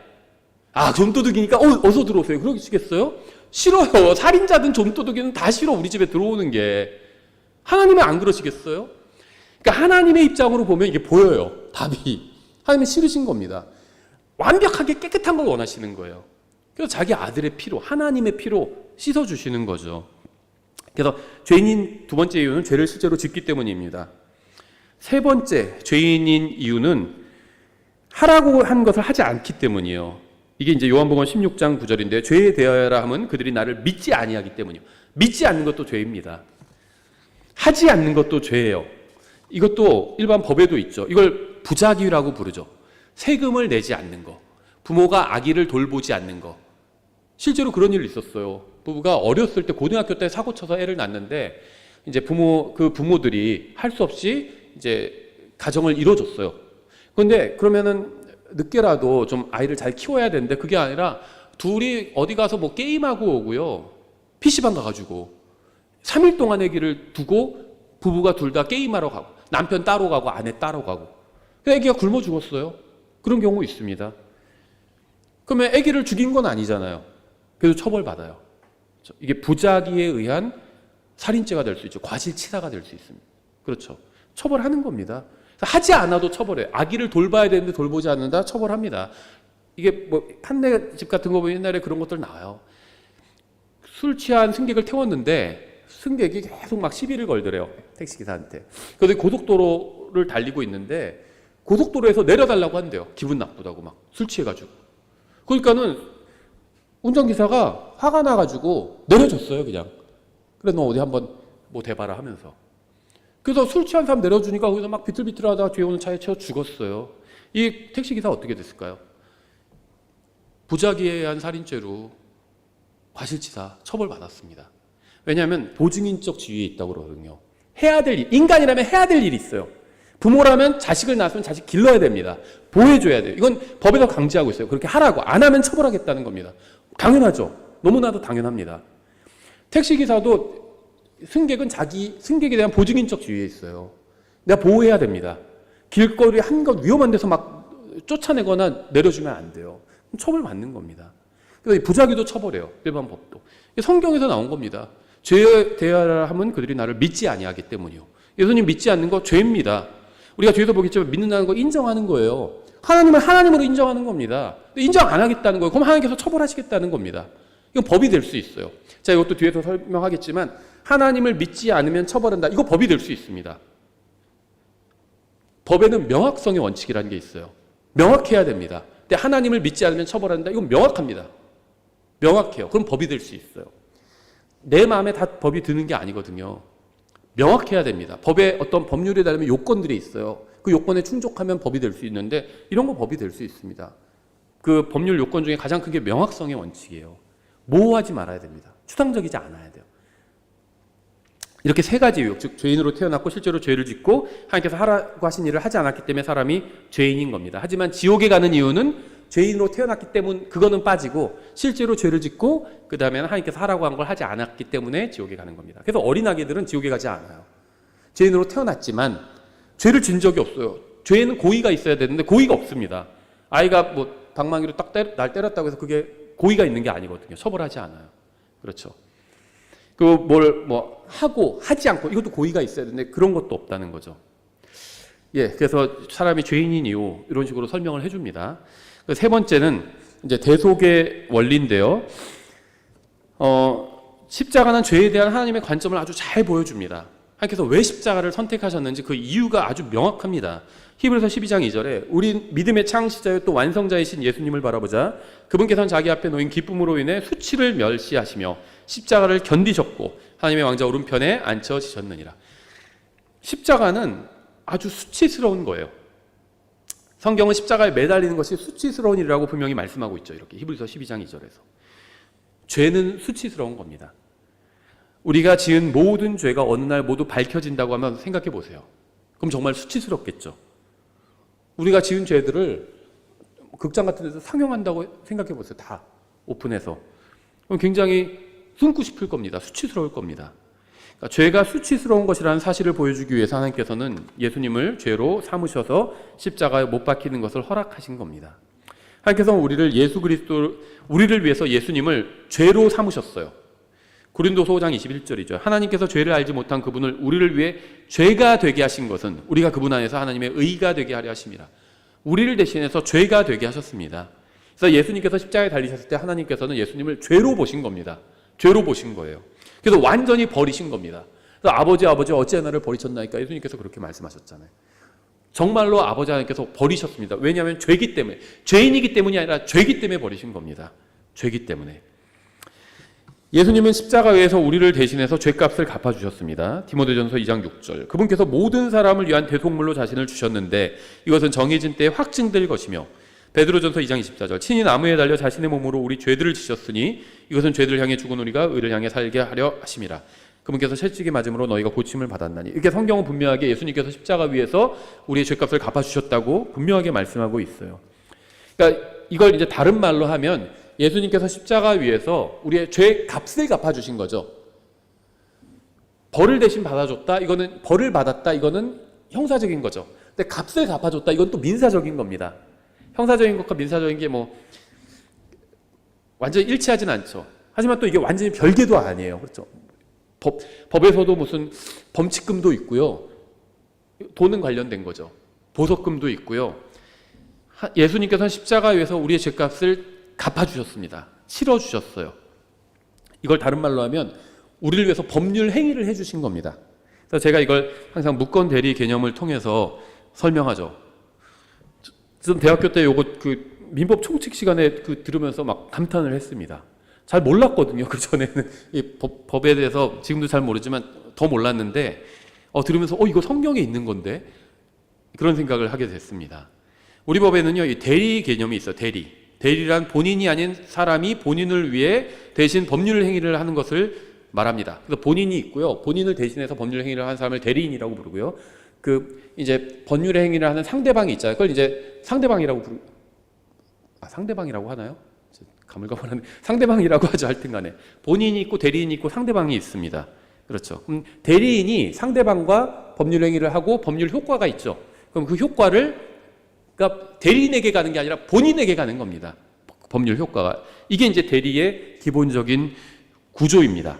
좀도둑이니까 어서 들어오세요. 그러시겠어요? 싫어요. 살인자든 좀도둑이든 다 싫어. 우리 집에 들어오는 게. 하나님은 안 그러시겠어요? 그러니까 하나님의 입장으로 보면 이게 보여요. 답이. 하나님이 싫으신 겁니다. 완벽하게 깨끗한 걸 원하시는 거예요. 그래서 자기 아들의 피로, 하나님의 피로 씻어주시는 거죠. 그래서 죄인인 두 번째 이유는 죄를 실제로 짓기 때문입니다. 세 번째 죄인인 이유는 하라고 한 것을 하지 않기 때문이에요. 이게 이제 요한복음 16장 9절인데 죄에 대하여라 함은 그들이 나를 믿지 아니하기 때문이요. 믿지 않는 것도 죄입니다. 하지 않는 것도 죄예요. 이것도 일반 법에도 있죠. 이걸 부작위라고 부르죠. 세금을 내지 않는 거, 부모가 아기를 돌보지 않는 거. 실제로 그런 일이 있었어요. 부부가 어렸을 때 고등학교 때 사고 쳐서 애를 낳는데 이제 부모들이 할 수 없이 이제 가정을 이뤄줬어요. 그런데 그러면은 늦게라도 좀 아이를 잘 키워야 되는데 그게 아니라 둘이 어디 가서 뭐 게임하고 오고요. PC방 가가지고 3일 동안 아기를 두고 부부가 둘 다 게임하러 가고 남편 따로 가고 아내 따로 가고 아기가 굶어 죽었어요. 그런 경우 있습니다. 그러면 아기를 죽인 건 아니잖아요. 그래서 처벌받아요. 이게 부작위에 의한 살인죄가 될 수 있죠. 과실치사가 될 수 있습니다. 그렇죠. 처벌하는 겁니다. 하지 않아도 처벌해요. 아기를 돌봐야 되는데 돌보지 않는다? 처벌합니다. 이게 뭐 판례집 같은 거 보면 옛날에 그런 것들 나와요. 술 취한 승객을 태웠는데 승객이 계속 막 시비를 걸더래요. 택시기사한테. 그래서 고속도로를 달리고 있는데 고속도로에서 내려달라고 한대요. 기분 나쁘다고 막 술 취해가지고. 그러니까는 운전기사가 화가 나가지고 내려줬어요, 그냥. 그래, 너 어디 한번 뭐 대봐라 하면서. 그래서 술 취한 사람 내려주니까 거기서 막 비틀비틀하다가 뒤에 오는 차에 채워 죽었어요. 이 택시기사 어떻게 됐을까요? 부작위에 의한 살인죄로 과실치사 처벌받았습니다. 왜냐하면 보증인적 지위에 있다고 그러거든요. 해야 될 일, 인간이라면 해야 될 일이 있어요. 부모라면 자식을 낳았으면 자식 길러야 됩니다. 보호해줘야 돼요. 이건 법에서 강제하고 있어요. 그렇게 하라고. 안 하면 처벌하겠다는 겁니다. 당연하죠. 너무나도 당연합니다. 택시기사도 승객은 승객에 대한 보증인적 지위에 있어요. 내가 보호해야 됩니다. 길거리 한껏 위험한 데서 막 쫓아내거나 내려주면 안 돼요. 처벌받는 겁니다. 그래서 부작위도 처벌해요. 일반 법도. 성경에서 나온 겁니다. 죄에 대하라 함은 그들이 나를 믿지 아니하기 때문이요. 예수님 믿지 않는 거 죄입니다. 우리가 뒤에서 보겠지만 믿는다는 거 인정하는 거예요. 하나님을 하나님으로 인정하는 겁니다. 인정 안 하겠다는 거예요. 그럼 하나님께서 처벌하시겠다는 겁니다. 이건 법이 될 수 있어요. 자, 이것도 뒤에서 설명하겠지만 하나님을 믿지 않으면 처벌한다. 이거 법이 될 수 있습니다. 법에는 명확성의 원칙이라는 게 있어요. 명확해야 됩니다. 근데 하나님을 믿지 않으면 처벌한다. 이건 명확합니다. 명확해요. 그럼 법이 될 수 있어요. 내 마음에 다 법이 드는 게 아니거든요. 명확해야 됩니다. 법에 어떤 법률에 따르면 요건들이 있어요. 그 요건에 충족하면 법이 될 수 있는데 이런 거 법이 될 수 있습니다. 그 법률 요건 중에 가장 큰 게 명확성의 원칙이에요. 모호하지 말아야 됩니다. 추상적이지 않아야 돼요. 이렇게 세 가지 유혹, 즉 죄인으로 태어났고 실제로 죄를 짓고 하나님께서 하라고 하신 일을 하지 않았기 때문에 사람이 죄인인 겁니다. 하지만 지옥에 가는 이유는 죄인으로 태어났기 때문 그거는 빠지고 실제로 죄를 짓고 그 다음에는 하나님께서 하라고 한 걸 하지 않았기 때문에 지옥에 가는 겁니다. 그래서 어린아기들은 지옥에 가지 않아요. 죄인으로 태어났지만 죄를 진 적이 없어요. 죄에는 고의가 있어야 되는데 고의가 없습니다. 아이가 뭐 방망이로 딱 날 때렸다고 해서 그게 고의가 있는 게 아니거든요. 처벌하지 않아요. 그렇죠. 뭐 하고 하지 않고 이것도 고의가 있어야 되는데 그런 것도 없다는 거죠. 예, 그래서 사람이 죄인인 이유 이런 식으로 설명을 해줍니다. 세 번째는 이제 대속의 원리인데요. 십자가는 죄에 대한 하나님의 관점을 아주 잘 보여줍니다. 하나님께서 왜 십자가를 선택하셨는지 그 이유가 아주 명확합니다. 히브리서 12장 2절에 우리 믿음의 창시자여 또 완성자이신 예수님을 바라보자. 그분께서는 자기 앞에 놓인 기쁨으로 인해 수치를 멸시하시며 십자가를 견디셨고 하나님의 왕자 오른편에 앉혀지셨느니라. 십자가는 아주 수치스러운 거예요. 성경은 십자가에 매달리는 것이 수치스러운 일이라고 분명히 말씀하고 있죠. 이렇게 히브리서 12장 2절에서. 죄는 수치스러운 겁니다. 우리가 지은 모든 죄가 어느 날 모두 밝혀진다고 하면 생각해 보세요. 그럼 정말 수치스럽겠죠. 우리가 지은 죄들을 극장 같은 데서 상영한다고 생각해 보세요. 다 오픈해서. 그럼 굉장히 숨고 싶을 겁니다. 수치스러울 겁니다. 그러니까 죄가 수치스러운 것이라는 사실을 보여주기 위해서 하나님께서는 예수님을 죄로 삼으셔서 십자가에 못 박히는 것을 허락하신 겁니다. 하나님께서는 우리를 위해서 예수님을 죄로 삼으셨어요. 고린도서 5장 21절이죠. 하나님께서 죄를 알지 못한 그분을 우리를 위해 죄가 되게 하신 것은 우리가 그분 안에서 하나님의 의가 되게 하려 하심이라. 우리를 대신해서 죄가 되게 하셨습니다. 그래서 예수님께서 십자가에 달리셨을 때 하나님께서는 예수님을 죄로 보신 겁니다. 죄로 보신 거예요. 그래서 완전히 버리신 겁니다. 그래서 아버지 어찌 나를 버리셨나이까 예수님께서 그렇게 말씀하셨잖아요. 정말로 아버지 하나님께서 버리셨습니다. 왜냐하면 죄기 때문에, 죄인이기 때문이 아니라 죄기 때문에 버리신 겁니다. 죄기 때문에. 예수님은 십자가에서 우리를 대신해서 죄값을 갚아주셨습니다. 디모데전서 2장 6절. 그분께서 모든 사람을 위한 대속물로 자신을 주셨는데 이것은 정해진 때에 확증될 것이며, 베드로전서 2장 24절. 친히 나무에 달려 자신의 몸으로 우리 죄들을 지셨으니 이것은 죄들을 향해 죽은 우리가 의를 향해 살게 하려 하심이라. 그분께서 채찍에 맞음으로 너희가 고침을 받았나니. 이렇게 성경은 분명하게 예수님께서 십자가 위에서 우리의 죄값을 갚아주셨다고 분명하게 말씀하고 있어요. 그러니까 이걸 이제 다른 말로 하면 예수님께서 십자가 위에서 우리의 죄 값을 갚아주신 거죠. 벌을 대신 받아줬다, 이거는 벌을 받았다, 이거는 형사적인 거죠. 근데 값을 갚아줬다, 이건 또 민사적인 겁니다. 형사적인 것과 민사적인 게 뭐 완전히 일치하진 않죠. 하지만 또 이게 완전히 별개도 아니에요. 그렇죠. 법에서도 무슨 범칙금도 있고요. 돈은 관련된 거죠. 보석금도 있고요. 예수님께서는 십자가 위에서 우리의 죄값을 갚아주셨습니다. 치러주셨어요. 이걸 다른 말로 하면 우리를 위해서 법률 행위를 해주신 겁니다. 그래서 제가 이걸 항상 무권 대리 개념을 통해서 설명하죠. 저는 대학교 때 요거 민법 총칙 시간에 들으면서 막 감탄을 했습니다. 잘 몰랐거든요. 그 전에는 이 법에 대해서 지금도 잘 모르지만 더 몰랐는데 들으면서 이거 성경에 있는 건데 그런 생각을 하게 됐습니다. 우리 법에는요, 이 대리 개념이 있어요. 대리란 본인이 아닌 사람이 본인을 위해 대신 법률 행위를 하는 것을 말합니다. 그래서 본인이 있고요. 본인을 대신해서 법률 행위를 하는 사람을 대리인이라고 부르고요. 이제 법률 행위를 하는 상대방이 있잖아요. 그걸 이제 상대방이라고 상대방이라고 하나요? 가물가물하네. 상대방이라고 하죠. 하여튼 간에. 본인이 있고 대리인이 있고 상대방이 있습니다. 그렇죠. 대리인이 상대방과 법률 행위를 하고 법률 효과가 있죠. 그럼 그 효과를, 그러니까 대리인에게 가는 게 아니라 본인에게 가는 겁니다. 법률 효과가. 이게 이제 대리의 기본적인 구조입니다.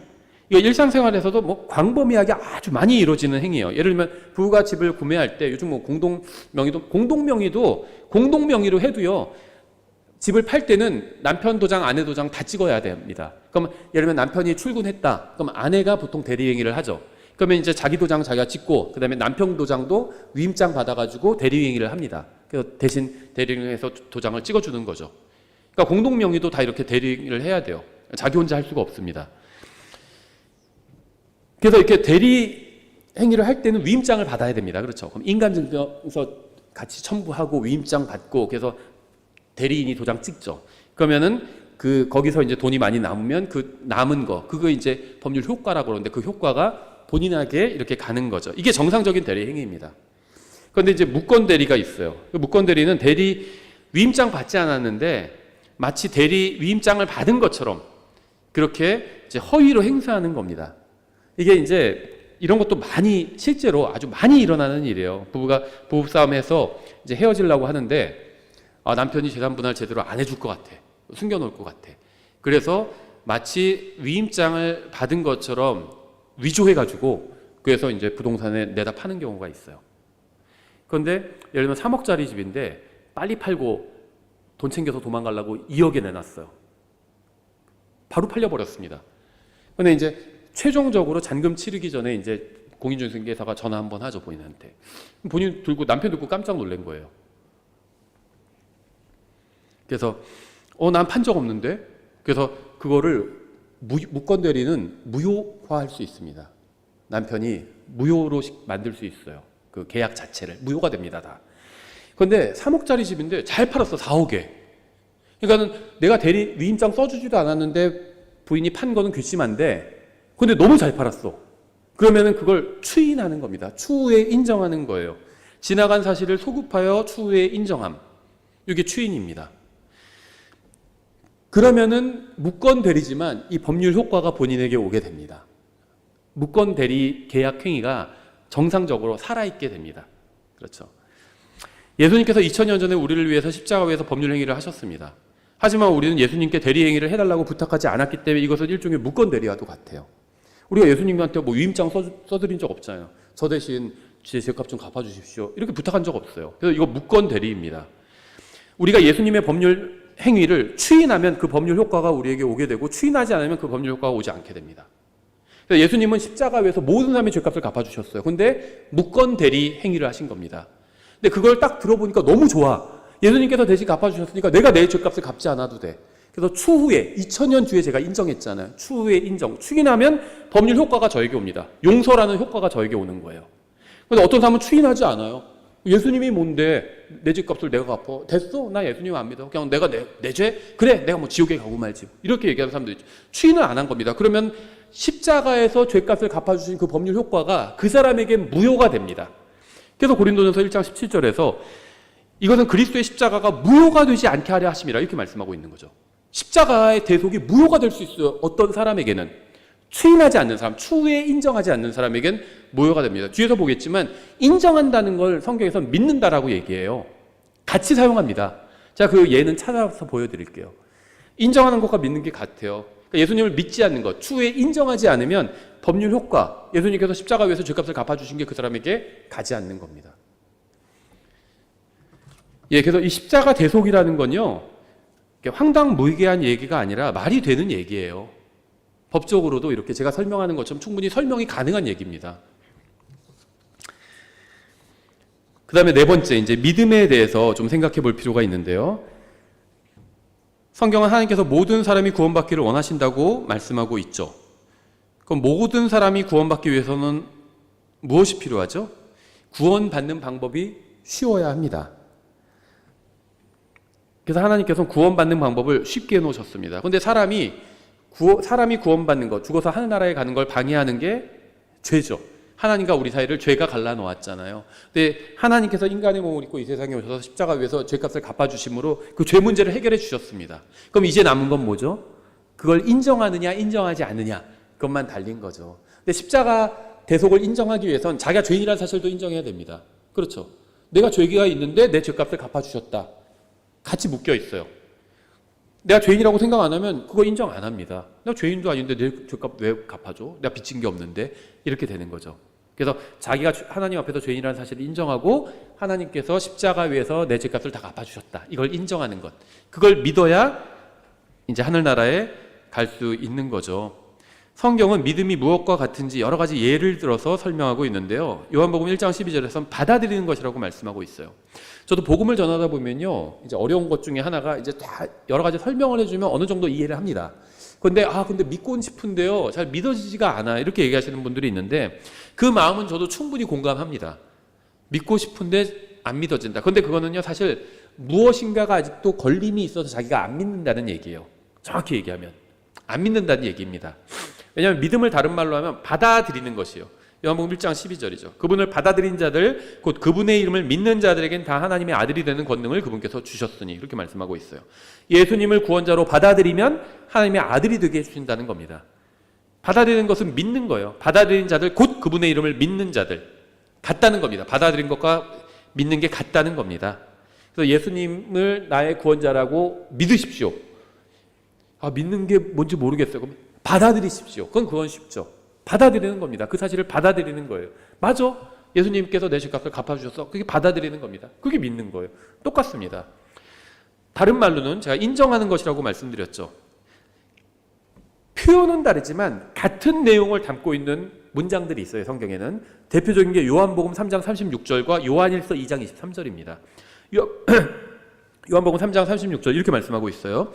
이거 일상생활에서도 뭐 광범위하게 아주 많이 이루어지는 행위예요. 예를 들면 부부가 집을 구매할 때 요즘 뭐 공동명의로 해도요. 집을 팔 때는 남편 도장, 아내 도장 다 찍어야 됩니다. 그럼 예를 들면 남편이 출근했다. 그럼 아내가 보통 대리행위를 하죠. 그러면 이제 자기 도장 자기가 찍고 그다음에 남편 도장도 위임장 받아가지고 대리행위를 합니다. 그래서 대신 대리행위해서 도장을 찍어주는 거죠. 그러니까 공동명의도 다 이렇게 대리행위를 해야 돼요. 자기 혼자 할 수가 없습니다. 그래서 이렇게 대리행위를 할 때는 위임장을 받아야 됩니다. 그렇죠. 그럼 인감증명서 같이 첨부하고 위임장 받고 그래서 대리인이 도장 찍죠. 그러면은 거기서 이제 돈이 많이 남으면 그 남은 그거 이제 법률 효과라고 그러는데 그 효과가 본인에게 이렇게 가는 거죠. 이게 정상적인 대리 행위입니다. 그런데 이제 무권 대리가 있어요. 무권 대리는 대리 위임장 받지 않았는데 마치 대리 위임장을 받은 것처럼 그렇게 이제 허위로 행사하는 겁니다. 이게 이제 이런 것도 실제로 아주 많이 일어나는 일이에요. 부부가 부부싸움해서 이제 헤어지려고 하는데 남편이 재산 분할 제대로 안 해줄 것 같아. 숨겨놓을 것 같아. 그래서 마치 위임장을 받은 것처럼 위조해가지고 그래서 이제 부동산에 내다 파는 경우가 있어요. 그런데 예를 들면 3억짜리 집인데 빨리 팔고 돈 챙겨서 도망가려고 2억에 내놨어요. 바로 팔려버렸습니다. 그런데 이제 최종적으로 잔금 치르기 전에 이제 공인중개사가 전화 한번 하죠, 본인한테. 남편 듣고 깜짝 놀란 거예요. 그래서 난 판 적 없는데. 그래서 그거를 무권 대리는 무효화할 수 있습니다. 남편이 무효로 만들 수 있어요. 그 계약 자체를 무효가 됩니다, 다. 그런데 3억짜리 집인데 잘 팔았어, 4억에. 그러니까는 내가 대리 위임장 써주지도 않았는데 부인이 판 거는 괘씸한데, 근데 너무 잘 팔았어. 그러면은 그걸 추인하는 겁니다. 추후에 인정하는 거예요. 지나간 사실을 소급하여 추후에 인정함. 이게 추인입니다. 그러면은 무권 대리지만 이 법률 효과가 본인에게 오게 됩니다. 무권 대리 계약 행위가 정상적으로 살아있게 됩니다. 그렇죠. 예수님께서 2000년 전에 우리를 위해서 십자가 위에서 법률 행위를 하셨습니다. 하지만 우리는 예수님께 대리행위를 해달라고 부탁하지 않았기 때문에 이것은 일종의 무권 대리와도 같아요. 우리가 예수님한테 뭐 위임장 써드린 적 없잖아요. 저 대신 제 죄값 좀 갚아주십시오. 이렇게 부탁한 적 없어요. 그래서 이거 무권 대리입니다. 우리가 예수님의 법률 행위를 추인하면 그 법률 효과가 우리에게 오게 되고 추인하지 않으면 그 법률 효과가 오지 않게 됩니다. 그래서 예수님은 십자가 위에서 모든 사람의 죄값을 갚아주셨어요. 근데 무권 대리 행위를 하신 겁니다. 근데 그걸 딱 들어보니까 너무 좋아. 예수님께서 대신 갚아주셨으니까 내가 내 죄값을 갚지 않아도 돼. 그래서 추후에 2000년 뒤에 제가 인정했잖아요. 추후에 인정. 추인하면 법률 효과가 저에게 옵니다. 용서라는 효과가 저에게 오는 거예요. 근데 어떤 사람은 추인하지 않아요. 예수님이 뭔데 내 죄값을 내가 갚아. 됐어? 나 예수님 안 믿어. 그냥 내가 내 죄? 그래 내가 뭐 지옥에 가고 말지. 이렇게 얘기하는 사람들이 있죠. 추인을 안 한 겁니다. 그러면 십자가에서 죄값을 갚아주신 그 법률 효과가 그 사람에게 무효가 됩니다. 그래서 고린도전서 1장 17절에서 이것은 그리스도의 십자가가 무효가 되지 않게 하려 하심이라 이렇게 말씀하고 있는 거죠. 십자가의 대속이 무효가 될 수 있어요. 어떤 사람에게는 추인하지 않는 사람, 추후에 인정하지 않는 사람에겐 무효가 됩니다. 뒤에서 보겠지만 인정한다는 걸 성경에서 믿는다라고 얘기해요. 같이 사용합니다. 자, 그 예는 찾아서 보여드릴게요. 인정하는 것과 믿는 게 같아요. 그러니까 예수님을 믿지 않는 것, 추후에 인정하지 않으면 법률 효과, 예수님께서 십자가 위에서 죄값을 갚아주신 게 그 사람에게 가지 않는 겁니다. 예, 그래서 이 십자가 대속이라는 건요, 황당무계한 얘기가 아니라 말이 되는 얘기예요. 법적으로도 이렇게 제가 설명하는 것처럼 충분히 설명이 가능한 얘기입니다. 그 다음에 네 번째, 이제 믿음에 대해서 좀 생각해 볼 필요가 있는데요. 성경은 하나님께서 모든 사람이 구원받기를 원하신다고 말씀하고 있죠. 그럼 모든 사람이 구원받기 위해서는 무엇이 필요하죠? 구원받는 방법이 쉬워야 합니다. 그래서 하나님께서는 구원받는 방법을 쉽게 해놓으셨습니다. 그런데 사람이 구원받는 것, 죽어서 하늘나라에 가는 걸 방해하는 게 죄죠. 하나님과 우리 사이를 죄가 갈라놓았잖아요. 근데 하나님께서 인간의 몸을 입고 이 세상에 오셔서 십자가 위에서 죄값을 갚아주심으로 그 죄 문제를 해결해 주셨습니다. 그럼 이제 남은 건 뭐죠? 그걸 인정하느냐 인정하지 않느냐 그것만 달린 거죠. 근데 십자가 대속을 인정하기 위해선 자기가 죄인이라는 사실도 인정해야 됩니다. 그렇죠. 내가 죄가 있는데 내 죄값을 갚아주셨다. 같이 묶여 있어요. 내가 죄인이라고 생각 안 하면 그거 인정 안 합니다. 내가 죄인도 아닌데 내 죄값 왜 갚아줘? 내가 빚진 게 없는데 이렇게 되는 거죠. 그래서 자기가 하나님 앞에서 죄인이라는 사실을 인정하고 하나님께서 십자가 위에서 내 죄값을 다 갚아주셨다. 이걸 인정하는 것. 그걸 믿어야 이제 하늘나라에 갈 수 있는 거죠. 성경은 믿음이 무엇과 같은지 여러 가지 예를 들어서 설명하고 있는데요. 요한복음 1장 12절에서는 받아들이는 것이라고 말씀하고 있어요. 저도 복음을 전하다 보면요, 이제 어려운 것 중에 하나가 이제 다 여러 가지 설명을 해주면 어느 정도 이해를 합니다. 근데 믿고 싶은데요, 잘 믿어지지가 않아. 이렇게 얘기하시는 분들이 있는데 그 마음은 저도 충분히 공감합니다. 믿고 싶은데 안 믿어진다. 근데 그거는요, 사실 무엇인가가 아직도 걸림이 있어서 자기가 안 믿는다는 얘기예요. 정확히 얘기하면 안 믿는다는 얘기입니다. 왜냐하면 믿음을 다른 말로 하면 받아들이는 것이요. 요한복음 1장 12절이죠. 그분을 받아들인 자들, 곧 그분의 이름을 믿는 자들에겐 다 하나님의 아들이 되는 권능을 그분께서 주셨으니 이렇게 말씀하고 있어요. 예수님을 구원자로 받아들이면 하나님의 아들이 되게 해주신다는 겁니다. 받아들이는 것은 믿는 거예요. 받아들인 자들, 곧 그분의 이름을 믿는 자들, 같다는 겁니다. 받아들인 것과 믿는 게 같다는 겁니다. 그래서 예수님을 나의 구원자라고 믿으십시오. 믿는 게 뭔지 모르겠어요. 그럼 받아들이십시오. 그건 쉽죠. 받아들이는 겁니다. 그 사실을 받아들이는 거예요. 맞아. 예수님께서 내 죄값을 갚아주셔서 그게 받아들이는 겁니다. 그게 믿는 거예요. 똑같습니다. 다른 말로는 제가 인정하는 것이라고 말씀드렸죠. 표현은 다르지만 같은 내용을 담고 있는 문장들이 있어요. 성경에는. 대표적인 게 요한복음 3장 36절과 요한일서 2장 23절입니다. 요한복음 3장 36절 이렇게 말씀하고 있어요.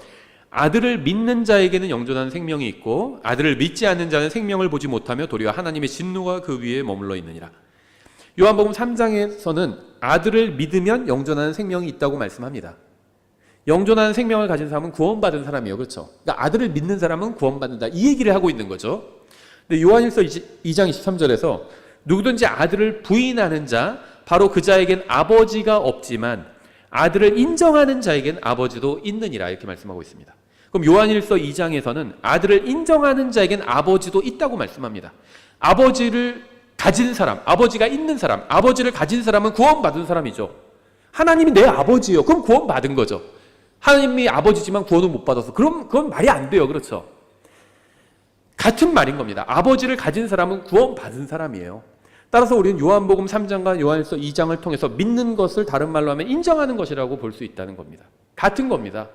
아들을 믿는 자에게는 영존하는 생명이 있고 아들을 믿지 않는 자는 생명을 보지 못하며 도리어 하나님의 진노가 그 위에 머물러 있느니라. 요한복음 3장에서는 아들을 믿으면 영존하는 생명이 있다고 말씀합니다. 영존하는 생명을 가진 사람은 구원받은 사람이에요. 그렇죠? 그러니까 아들을 믿는 사람은 구원받는다. 이 얘기를 하고 있는 거죠. 근데 요한일서 2장 23절에서 누구든지 아들을 부인하는 자 바로 그 자에겐 아버지가 없지만 아들을 인정하는 자에겐 아버지도 있느니라 이렇게 말씀하고 있습니다. 그럼 요한일서 2장에서는 아들을 인정하는 자에겐 아버지도 있다고 말씀합니다. 아버지를 가진 사람, 아버지가 있는 사람, 아버지를 가진 사람은 구원받은 사람이죠. 하나님이 내 아버지예요. 그럼 구원받은 거죠. 하나님이 아버지지만 구원을 못 받아서 그건 말이 안 돼요. 그렇죠? 같은 말인 겁니다. 아버지를 가진 사람은 구원받은 사람이에요. 따라서 우리는 요한복음 3장과 요한일서 2장을 통해서 믿는 것을 다른 말로 하면 인정하는 것이라고 볼 수 있다는 겁니다. 같은 겁니다.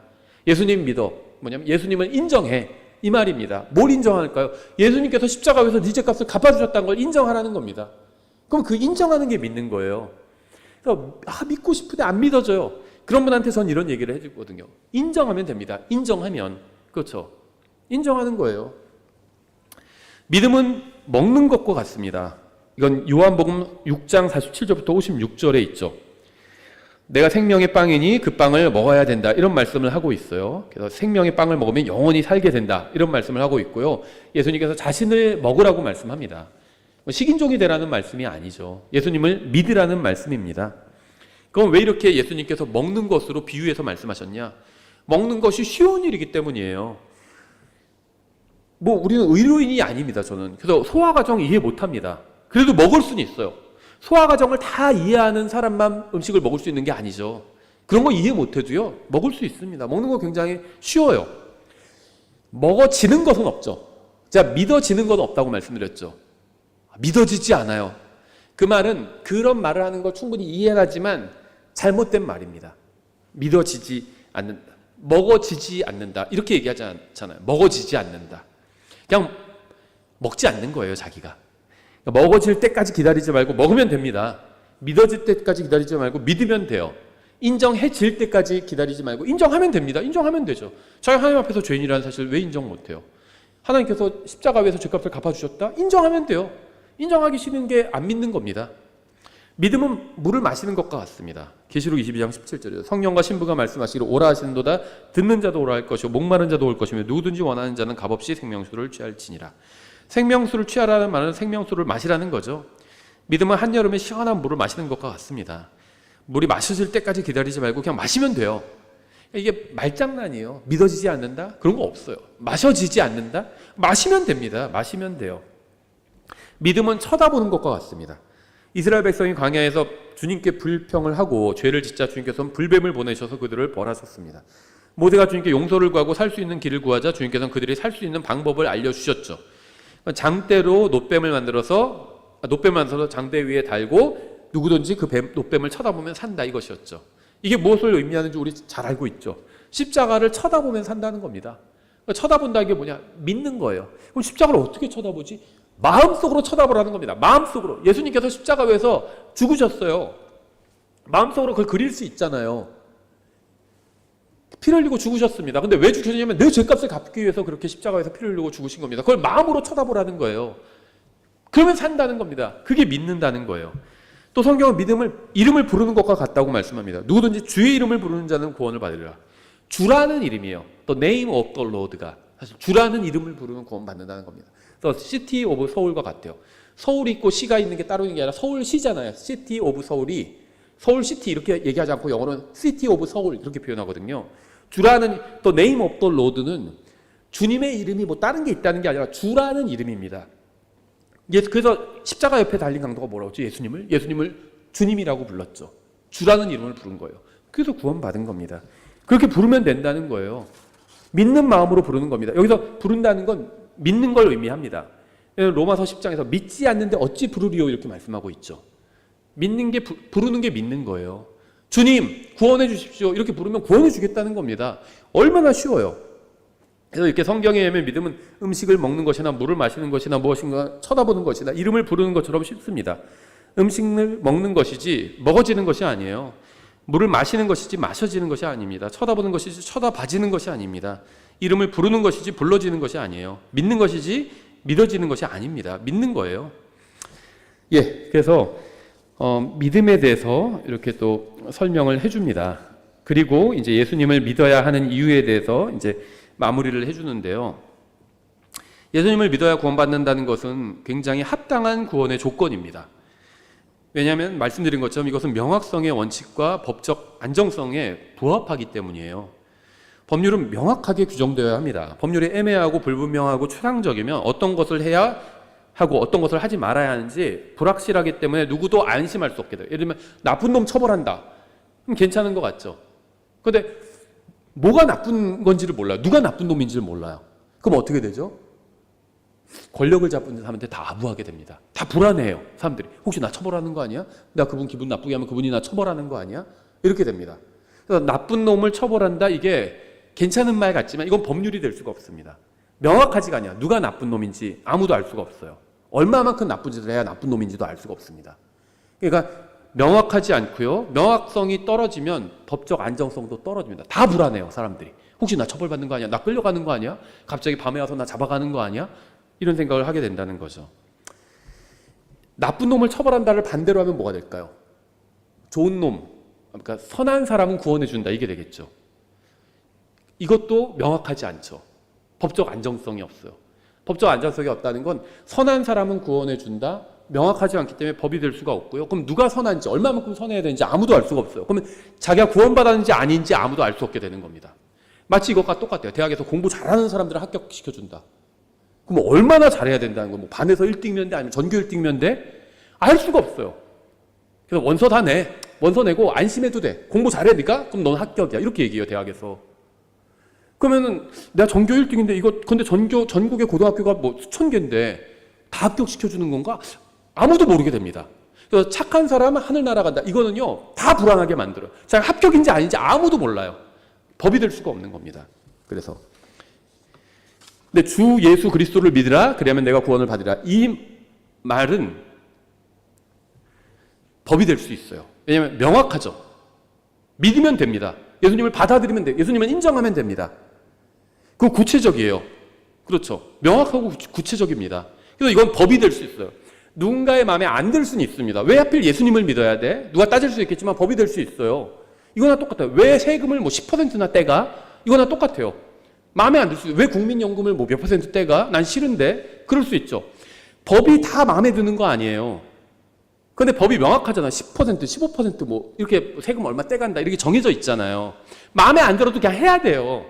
예수님 믿어. 뭐냐면 예수님을 인정해. 이 말입니다. 뭘 인정할까요? 예수님께서 십자가에서 네 죄값을 갚아주셨다는 걸 인정하라는 겁니다. 그럼 그 인정하는 게 믿는 거예요. 그래서 믿고 싶은데 안 믿어져요. 그런 분한테 전 이런 얘기를 해주거든요. 인정하면 됩니다. 인정하면. 그렇죠. 인정하는 거예요. 믿음은 먹는 것과 같습니다. 이건 요한복음 6장 47절부터 56절에 있죠. 내가 생명의 빵이니 그 빵을 먹어야 된다. 이런 말씀을 하고 있어요. 그래서 생명의 빵을 먹으면 영원히 살게 된다. 이런 말씀을 하고 있고요. 예수님께서 자신을 먹으라고 말씀합니다. 식인종이 되라는 말씀이 아니죠. 예수님을 믿으라는 말씀입니다. 그럼 왜 이렇게 예수님께서 먹는 것으로 비유해서 말씀하셨냐? 먹는 것이 쉬운 일이기 때문이에요. 우리는 의료인이 아닙니다, 저는. 그래서 소화과정 이해 못합니다. 그래도 먹을 수는 있어요. 소화과정을 다 이해하는 사람만 음식을 먹을 수 있는 게 아니죠. 그런 거 이해 못해도요, 먹을 수 있습니다. 먹는 거 굉장히 쉬워요. 먹어지는 것은 없죠. 제가 믿어지는 건 없다고 말씀드렸죠. 믿어지지 않아요. 그 말은 그런 말을 하는 걸 충분히 이해하지만 잘못된 말입니다. 믿어지지 않는다. 먹어지지 않는다. 이렇게 얘기하지 않잖아요. 먹어지지 않는다. 그냥 먹지 않는 거예요, 자기가. 먹어질 때까지 기다리지 말고 먹으면 됩니다. 믿어질 때까지 기다리지 말고 믿으면 돼요. 인정해질 때까지 기다리지 말고 인정하면 됩니다. 인정하면 되죠. 저희 하나님 앞에서 죄인이라는 사실을 왜 인정 못해요? 하나님께서 십자가에서 죄값을 갚아주셨다? 인정하면 돼요. 인정하기 싫은 게 안 믿는 겁니다. 믿음은 물을 마시는 것과 같습니다. 계시록 22장 17절이요. 성령과 신부가 말씀하시기를 오라 하시는도다. 듣는 자도 오라 할 것이요 목마른 자도 올 것이며 누구든지 원하는 자는 값없이 생명수를 취할지니라. 생명수를 취하라는 말은 생명수를 마시라는 거죠. 믿음은 한여름에 시원한 물을 마시는 것과 같습니다. 물이 마셔질 때까지 기다리지 말고 그냥 마시면 돼요. 이게 말장난이에요. 믿어지지 않는다? 그런 거 없어요. 마셔지지 않는다? 마시면 됩니다. 마시면 돼요. 믿음은 쳐다보는 것과 같습니다. 이스라엘 백성이 광야에서 주님께 불평을 하고 죄를 짓자 주님께서는 불뱀을 보내셔서 그들을 벌하셨습니다. 모세가 주님께 용서를 구하고 살 수 있는 길을 구하자 주님께서는 그들이 살 수 있는 방법을 알려주셨죠. 장대로 노뱀을 만들어서 장대 위에 달고 누구든지 그 노뱀을 쳐다보면 산다, 이것이었죠. 이게 무엇을 의미하는지 우리 잘 알고 있죠. 십자가를 쳐다보면 산다는 겁니다. 쳐다본다는 게 뭐냐? 믿는 거예요. 그럼 십자가를 어떻게 쳐다보지? 마음속으로 쳐다보라는 겁니다. 마음속으로. 예수님께서 십자가 위에서 죽으셨어요. 마음속으로 그걸 그릴 수 있잖아요. 피를 흘리고 죽으셨습니다. 근데 왜 죽으셨냐면 내 죄값을 갚기 위해서 그렇게 십자가에서 피를 흘리고 죽으신 겁니다. 그걸 마음으로 쳐다보라는 거예요. 그러면 산다는 겁니다. 그게 믿는다는 거예요. 또 성경은 이름을 부르는 것과 같다고 말씀합니다. 누구든지 주의 이름을 부르는 자는 구원을 받으리라. 주라는 이름이에요. 또 name of the Lord가 사실 주라는 이름을 부르면 구원 받는다는 겁니다. 그래서 City of 서울과 같아요. 서울이 있고 시가 있는 게 따로 있는 게 아니라 서울시잖아요. City of 서울이 서울시티 이렇게 얘기하지 않고 영어로는 City of 서울 이렇게 표현하거든요. 주라는 또 name of the Lord는 주님의 이름이 뭐 다른 게 있다는 게 아니라 주라는 이름입니다. 그래서 십자가 옆에 달린 강도가 뭐라고 했죠? 예수님을 주님이라고 불렀죠. 주라는 이름을 부른 거예요. 그래서 구원받은 겁니다. 그렇게 부르면 된다는 거예요. 믿는 마음으로 부르는 겁니다. 여기서 부른다는 건 믿는 걸 의미합니다. 로마서 10장에서 믿지 않는데 어찌 부르리요 이렇게 말씀하고 있죠. 부르는 게 믿는 거예요. 주님 구원해 주십시오 이렇게 부르면 구원해 주겠다는 겁니다. 얼마나 쉬워요. 그래서 이렇게 성경에 의하면 믿음은 음식을 먹는 것이나 물을 마시는 것이나 무엇인가 쳐다보는 것이나 이름을 부르는 것처럼 쉽습니다. 음식을 먹는 것이지 먹어지는 것이 아니에요. 물을 마시는 것이지 마셔지는 것이 아닙니다. 쳐다보는 것이지 쳐다봐지는 것이 아닙니다. 이름을 부르는 것이지 불러지는 것이 아니에요. 믿는 것이지 믿어지는 것이 아닙니다. 믿는 거예요. 그래서 믿음에 대해서 이렇게 또 설명을 해줍니다. 그리고 이제 예수님을 믿어야 하는 이유에 대해서 이제 마무리를 해주는데요. 예수님을 믿어야 구원받는다는 것은 굉장히 합당한 구원의 조건입니다. 왜냐하면 말씀드린 것처럼 이것은 명확성의 원칙과 법적 안정성에 부합하기 때문이에요. 법률은 명확하게 규정되어야 합니다. 법률이 애매하고 불분명하고 추상적이면 어떤 것을 해야 하고 어떤 것을 하지 말아야 하는지 불확실하기 때문에 누구도 안심할 수 없게 돼요. 예를 들면 나쁜 놈 처벌한다. 그럼 괜찮은 것 같죠. 그런데 뭐가 나쁜 건지를 몰라요. 누가 나쁜 놈인지를 몰라요. 그럼 어떻게 되죠? 권력을 잡은 사람한테 다 아부하게 됩니다. 다 불안해요. 사람들이. 혹시 나 처벌하는 거 아니야? 나 그분 기분 나쁘게 하면 그분이 나 처벌하는 거 아니야? 이렇게 됩니다. 그래서 나쁜 놈을 처벌한다, 이게 괜찮은 말 같지만 이건 법률이 될 수가 없습니다. 명확하지가 않아요. 누가 나쁜 놈인지 아무도 알 수가 없어요. 얼마만큼 나쁜 짓을 해야 나쁜 놈인지도 알 수가 없습니다. 그러니까 명확하지 않고요. 명확성이 떨어지면 법적 안정성도 떨어집니다. 다 불안해요, 사람들이. 혹시 나 처벌받는 거 아니야? 나 끌려가는 거 아니야? 갑자기 밤에 와서 나 잡아가는 거 아니야? 이런 생각을 하게 된다는 거죠. 나쁜 놈을 처벌한다를 반대로 하면 뭐가 될까요? 좋은 놈, 그러니까 선한 사람은 구원해 준다, 이게 되겠죠. 이것도 명확하지 않죠. 법적 안정성이 없어요. 법적 안정성이 없다는 건 선한 사람은 구원해 준다, 명확하지 않기 때문에 법이 될 수가 없고요. 그럼 누가 선한지, 얼마만큼 선해야 되는지 아무도 알 수가 없어요. 그러면 자기가 구원받았는지 아닌지 아무도 알 수 없게 되는 겁니다. 마치 이것과 똑같아요. 대학에서 공부 잘하는 사람들을 합격시켜준다. 그럼 얼마나 잘해야 된다는 거예요. 뭐 반에서 1등면 돼, 아니면 전교 1등면 돼? 알 수가 없어요. 그래서 원서 다 내. 원서 내고 안심해도 돼. 공부 잘해, 니까? 그럼 넌 합격이야. 이렇게 얘기해요, 대학에서. 그러면은 내가 전교 1등인데 이거 근데 전국의 고등학교가 뭐 수천 개인데 다 합격시켜주는 건가? 아무도 모르게 됩니다. 그래서 착한 사람은 하늘 날아간다. 이거는요, 다 불안하게 만들어요. 자, 합격인지 아닌지 아무도 몰라요. 법이 될 수가 없는 겁니다. 그래서. 근데 주 예수 그리스도를 믿으라. 그러면 내가 구원을 받으리라. 이 말은 법이 될 수 있어요. 왜냐하면 명확하죠. 믿으면 됩니다. 예수님을 받아들이면 돼요. 예수님을 인정하면 됩니다. 그거 구체적이에요. 그렇죠. 명확하고 구체적입니다. 그래서 이건 법이 될 수 있어요. 누군가의 마음에 안 들 수는 있습니다. 왜 하필 예수님을 믿어야 돼? 누가 따질 수 있겠지만 법이 될 수 있어요. 이거나 똑같아요. 왜 세금을 뭐 10%나 떼가? 이거나 똑같아요. 마음에 안 들 수 있어요. 왜 국민연금을 뭐 몇 % 떼가? 난 싫은데? 그럴 수 있죠. 법이 다 마음에 드는 거 아니에요. 근데 법이 명확하잖아. 10%, 15% 이렇게 세금 얼마 떼간다. 이렇게 정해져 있잖아요. 마음에 안 들어도 그냥 해야 돼요.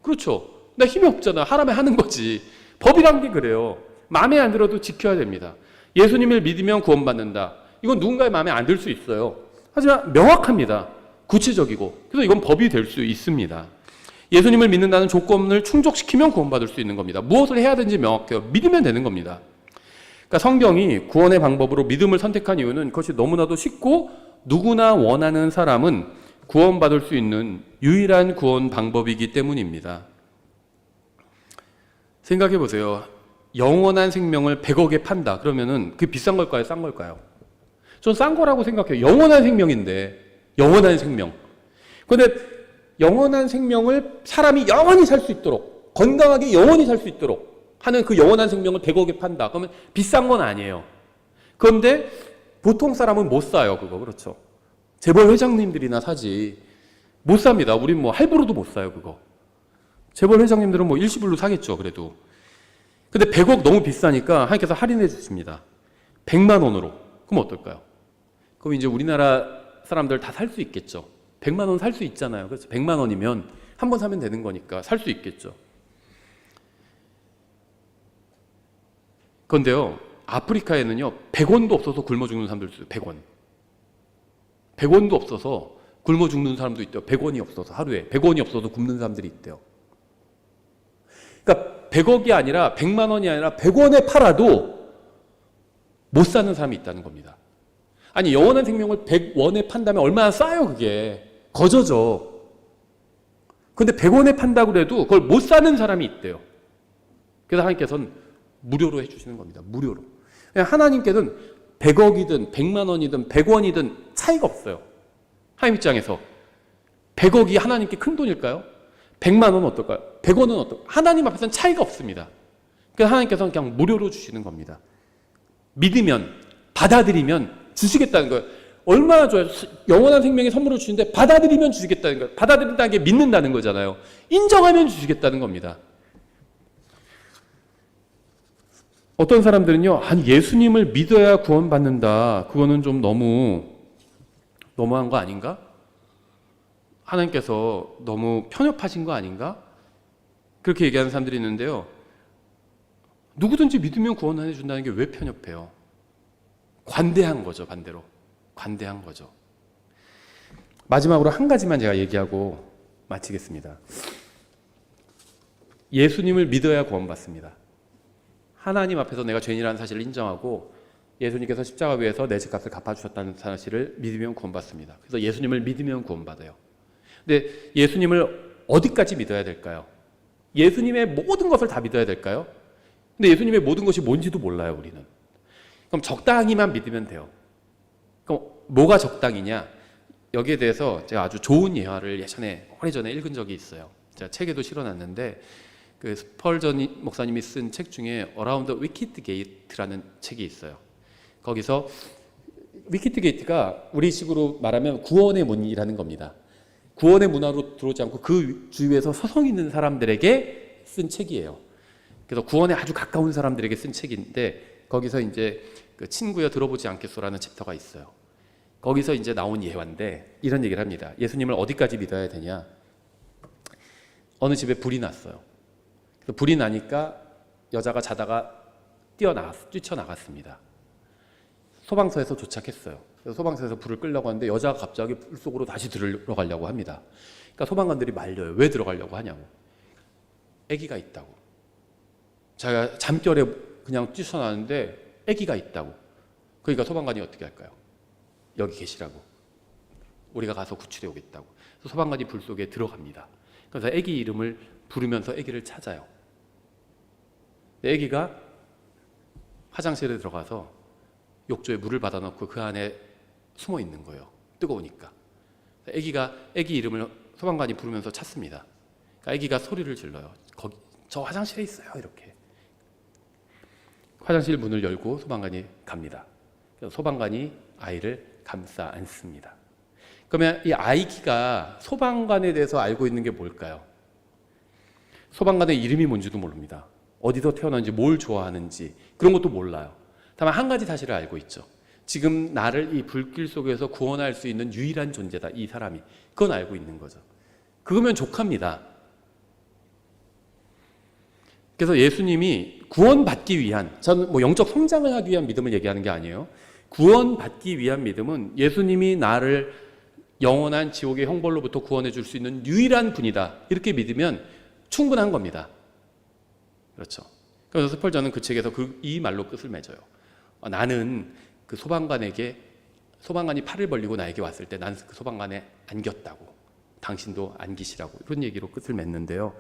그렇죠. 나 힘이 없잖아. 하라면 하는 거지. 법이란 게 그래요. 마음에 안 들어도 지켜야 됩니다. 예수님을 믿으면 구원받는다. 이건 누군가의 마음에 안 들 수 있어요. 하지만 명확합니다. 구체적이고. 그래서 이건 법이 될 수 있습니다. 예수님을 믿는다는 조건을 충족시키면 구원받을 수 있는 겁니다. 무엇을 해야 되는지 명확해요. 믿으면 되는 겁니다. 그러니까 성경이 구원의 방법으로 믿음을 선택한 이유는 그것이 너무나도 쉽고 누구나 원하는 사람은 구원받을 수 있는 유일한 구원 방법이기 때문입니다. 생각해 보세요. 영원한 생명을 100억에 판다. 그러면은 그게 비싼 걸까요? 싼 걸까요? 전 싼 거라고 생각해요. 영원한 생명인데. 영원한 생명. 그런데 영원한 생명을 사람이 영원히 살 수 있도록, 건강하게 영원히 살 수 있도록 하는 그 영원한 생명을 100억에 판다. 그러면 비싼 건 아니에요. 그런데 보통 사람은 못 사요. 그거. 그렇죠. 재벌 회장님들이나 사지. 못 삽니다. 우린 뭐 할부로도 못 사요. 그거. 재벌 회장님들은 뭐 일시불로 사겠죠. 그래도. 근데 100억 너무 비싸니까 하나님께서 할인해 주십니다. 100만 원으로. 그럼 어떨까요? 그럼 이제 우리나라 사람들 다 살 수 있겠죠. 100만 원 살 수 있잖아요. 그래서 100만 원이면 한 번 사면 되는 거니까 살 수 있겠죠. 그런데요, 아프리카에는요, 100원도 없어서 굶어 죽는 사람들도 있어요. 100원. 100원도 없어서 굶어 죽는 사람도 있대요. 100원이 없어서 하루에. 100원이 없어서 굶는 사람들이 있대요. 그러니까 100억이 아니라 100만 원이 아니라 100원에 팔아도 못 사는 사람이 있다는 겁니다. 아니, 영원한 생명을 100원에 판다면 얼마나 싸요, 그게. 거저죠. 근데 100원에 판다고 그래도 그걸 못 사는 사람이 있대요. 그래서 하나님께서는 무료로 해주시는 겁니다. 무료로. 하나님께서는 100억이든 100만 원이든 100원이든 차이가 없어요. 하나님 입장에서. 100억이 하나님께 큰 돈일까요? 100만 원은 어떨까요? 100원은 어떨까요? 하나님 앞에서는 차이가 없습니다. 그래서 하나님께서는 그냥 무료로 주시는 겁니다. 믿으면, 받아들이면 주시겠다는 거예요. 얼마나 좋아요. 영원한 생명의 선물을 주시는데 받아들이면 주시겠다는 거예요. 받아들인다는 게 믿는다는 거잖아요. 인정하면 주시겠다는 겁니다. 어떤 사람들은요, 아니, 예수님을 믿어야 구원받는다. 그거는 좀 너무한 거 아닌가? 하나님께서 너무 편협하신 거 아닌가? 그렇게 얘기하는 사람들이 있는데요. 누구든지 믿으면 구원해 준다는 게 왜 편협해요? 관대한 거죠, 반대로. 관대한 거죠. 마지막으로 한 가지만 제가 얘기하고 마치겠습니다. 예수님을 믿어야 구원받습니다. 하나님 앞에서 내가 죄인이라는 사실을 인정하고 예수님께서 십자가 위에서 내 죄값을 갚아주셨다는 사실을 믿으면 구원받습니다. 그래서 예수님을 믿으면 구원받아요. 근데 예수님을 어디까지 믿어야 될까요? 예수님의 모든 것을 다 믿어야 될까요? 근데 예수님의 모든 것이 뭔지도 몰라요, 우리는. 그럼 적당히만 믿으면 돼요. 그럼 뭐가 적당히냐? 여기에 대해서 제가 아주 좋은 예화를 예전에 오래전에 읽은 적이 있어요. 제가 책에도 실어놨는데 그 스펄전 목사님이 쓴 책 중에 Around the Wicket Gate라는 책이 있어요. 거기서 위키트 게이트가 우리식으로 말하면 구원의 문이라는 겁니다. 구원의 문화로 들어오지 않고 그 주위에서 서성 있는 사람들에게 쓴 책이에요. 그래서 구원에 아주 가까운 사람들에게 쓴 책인데 거기서 이제 그 친구여 들어보지 않겠소라는 챕터가 있어요. 거기서 이제 나온 예화인데 이런 얘기를 합니다. 예수님을 어디까지 믿어야 되냐? 어느 집에 불이 났어요. 그래서 불이 나니까 여자가 자다가 뛰쳐나갔습니다. 소방서에서 도착했어요. 그래서 소방서에서 불을 끄려고 하는데 여자가 갑자기 불 속으로 다시 들어가려고 합니다. 그러니까 소방관들이 말려요. 왜 들어가려고 하냐고. 아기가 있다고. 자기가 잠결에 그냥 뛰쳐나왔는데 아기가 있다고. 그러니까 소방관이 어떻게 할까요? 여기 계시라고. 우리가 가서 구출해 오겠다고. 그래서 소방관이 불 속에 들어갑니다. 그래서 아기 이름을 부르면서 아기를 찾아요. 아기가 화장실에 들어가서 욕조에 물을 받아놓고 그 안에 숨어 있는 거예요. 뜨거우니까. 아기 이름을 소방관이 부르면서 찾습니다. 그러니까 아기가 소리를 질러요. 거기 저 화장실에 있어요. 이렇게. 화장실 문을 열고 소방관이 갑니다. 그래서 소방관이 아이를 감싸 안습니다. 그러면 이 아이가 소방관에 대해서 알고 있는 게 뭘까요? 소방관의 이름이 뭔지도 모릅니다. 어디서 태어났는지 뭘 좋아하는지 그런 것도 몰라요. 다만 한 가지 사실을 알고 있죠. 지금 나를 이 불길 속에서 구원할 수 있는 유일한 존재다. 이 사람이. 그건 알고 있는 거죠. 그거면 족합니다. 그래서 예수님이 구원받기 위한, 저는 뭐 영적 성장을 하기 위한 믿음을 얘기하는 게 아니에요. 구원받기 위한 믿음은 예수님이 나를 영원한 지옥의 형벌로부터 구원해 줄 수 있는 유일한 분이다. 이렇게 믿으면 충분한 겁니다. 그렇죠. 그래서 스펄전은 그 책에서 이 말로 끝을 맺어요. 나는 그 소방관이 팔을 벌리고 나에게 왔을 때 나는 그 소방관에 안겼다고. 당신도 안기시라고. 이런 얘기로 끝을 맺는데요.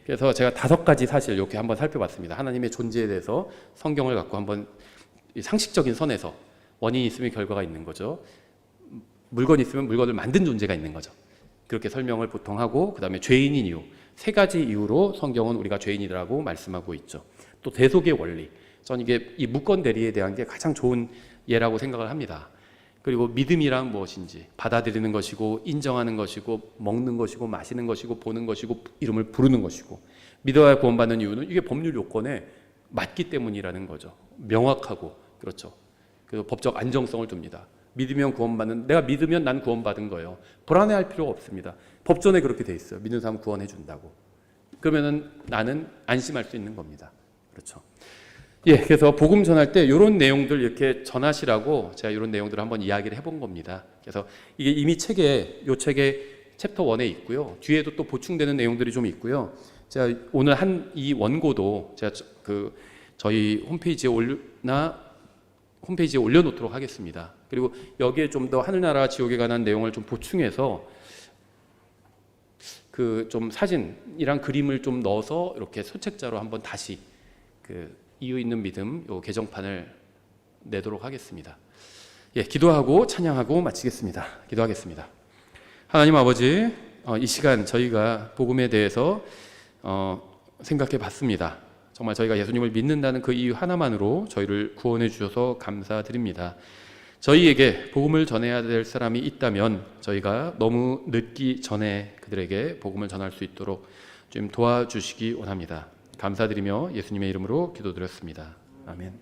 그래서 제가 5가지 사실 이렇게 한번 살펴봤습니다. 하나님의 존재에 대해서 성경을 갖고 한번 상식적인 선에서 원인이 있으면 결과가 있는 거죠. 물건이 있으면 물건을 만든 존재가 있는 거죠. 그렇게 설명을 보통 하고 그 다음에 죄인인 이유. 3가지 이유로 성경은 우리가 죄인이라고 말씀하고 있죠. 또 대속의 원리. 저는 이게 이 무건 대리에 대한 게 가장 좋은 예라고 생각을 합니다. 그리고 믿음이란 무엇인지 받아들이는 것이고 인정하는 것이고 먹는 것이고 마시는 것이고 보는 것이고 이름을 부르는 것이고 믿어야 구원받는 이유는 이게 법률 요건에 맞기 때문이라는 거죠. 명확하고 그렇죠. 그래서 법적 안정성을 둡니다. 믿으면 구원받는, 내가 믿으면 난 구원받은 거예요. 불안해할 필요가 없습니다. 법전에 그렇게 돼 있어요. 믿는 사람 구원해 준다고. 그러면은 나는 안심할 수 있는 겁니다. 그렇죠. 그래서 복음 전할 때 이런 내용들 이렇게 전하시라고 제가 이런 내용들을 한번 이야기를 해본 겁니다. 그래서 이게 이미 이 책에 챕터 1에 있고요. 뒤에도 또 보충되는 내용들이 좀 있고요. 제가 오늘 한 이 원고도 제가 저희 홈페이지에 올려놓도록 하겠습니다. 그리고 여기에 좀 더 하늘나라 지옥에 관한 내용을 좀 보충해서 그 좀 사진이랑 그림을 좀 넣어서 이렇게 소책자로 한번 다시 그 이유 있는 믿음 요 개정판을 내도록 하겠습니다. 기도하고 찬양하고 마치겠습니다. 기도하겠습니다. 하나님 아버지, 이 시간 저희가 복음에 대해서 생각해 봤습니다. 정말 저희가 예수님을 믿는다는 그 이유 하나만으로 저희를 구원해 주셔서 감사드립니다. 저희에게 복음을 전해야 될 사람이 있다면 저희가 너무 늦기 전에 그들에게 복음을 전할 수 있도록 좀 도와주시기 원합니다. 감사드리며 예수님의 이름으로 기도드렸습니다. 아멘.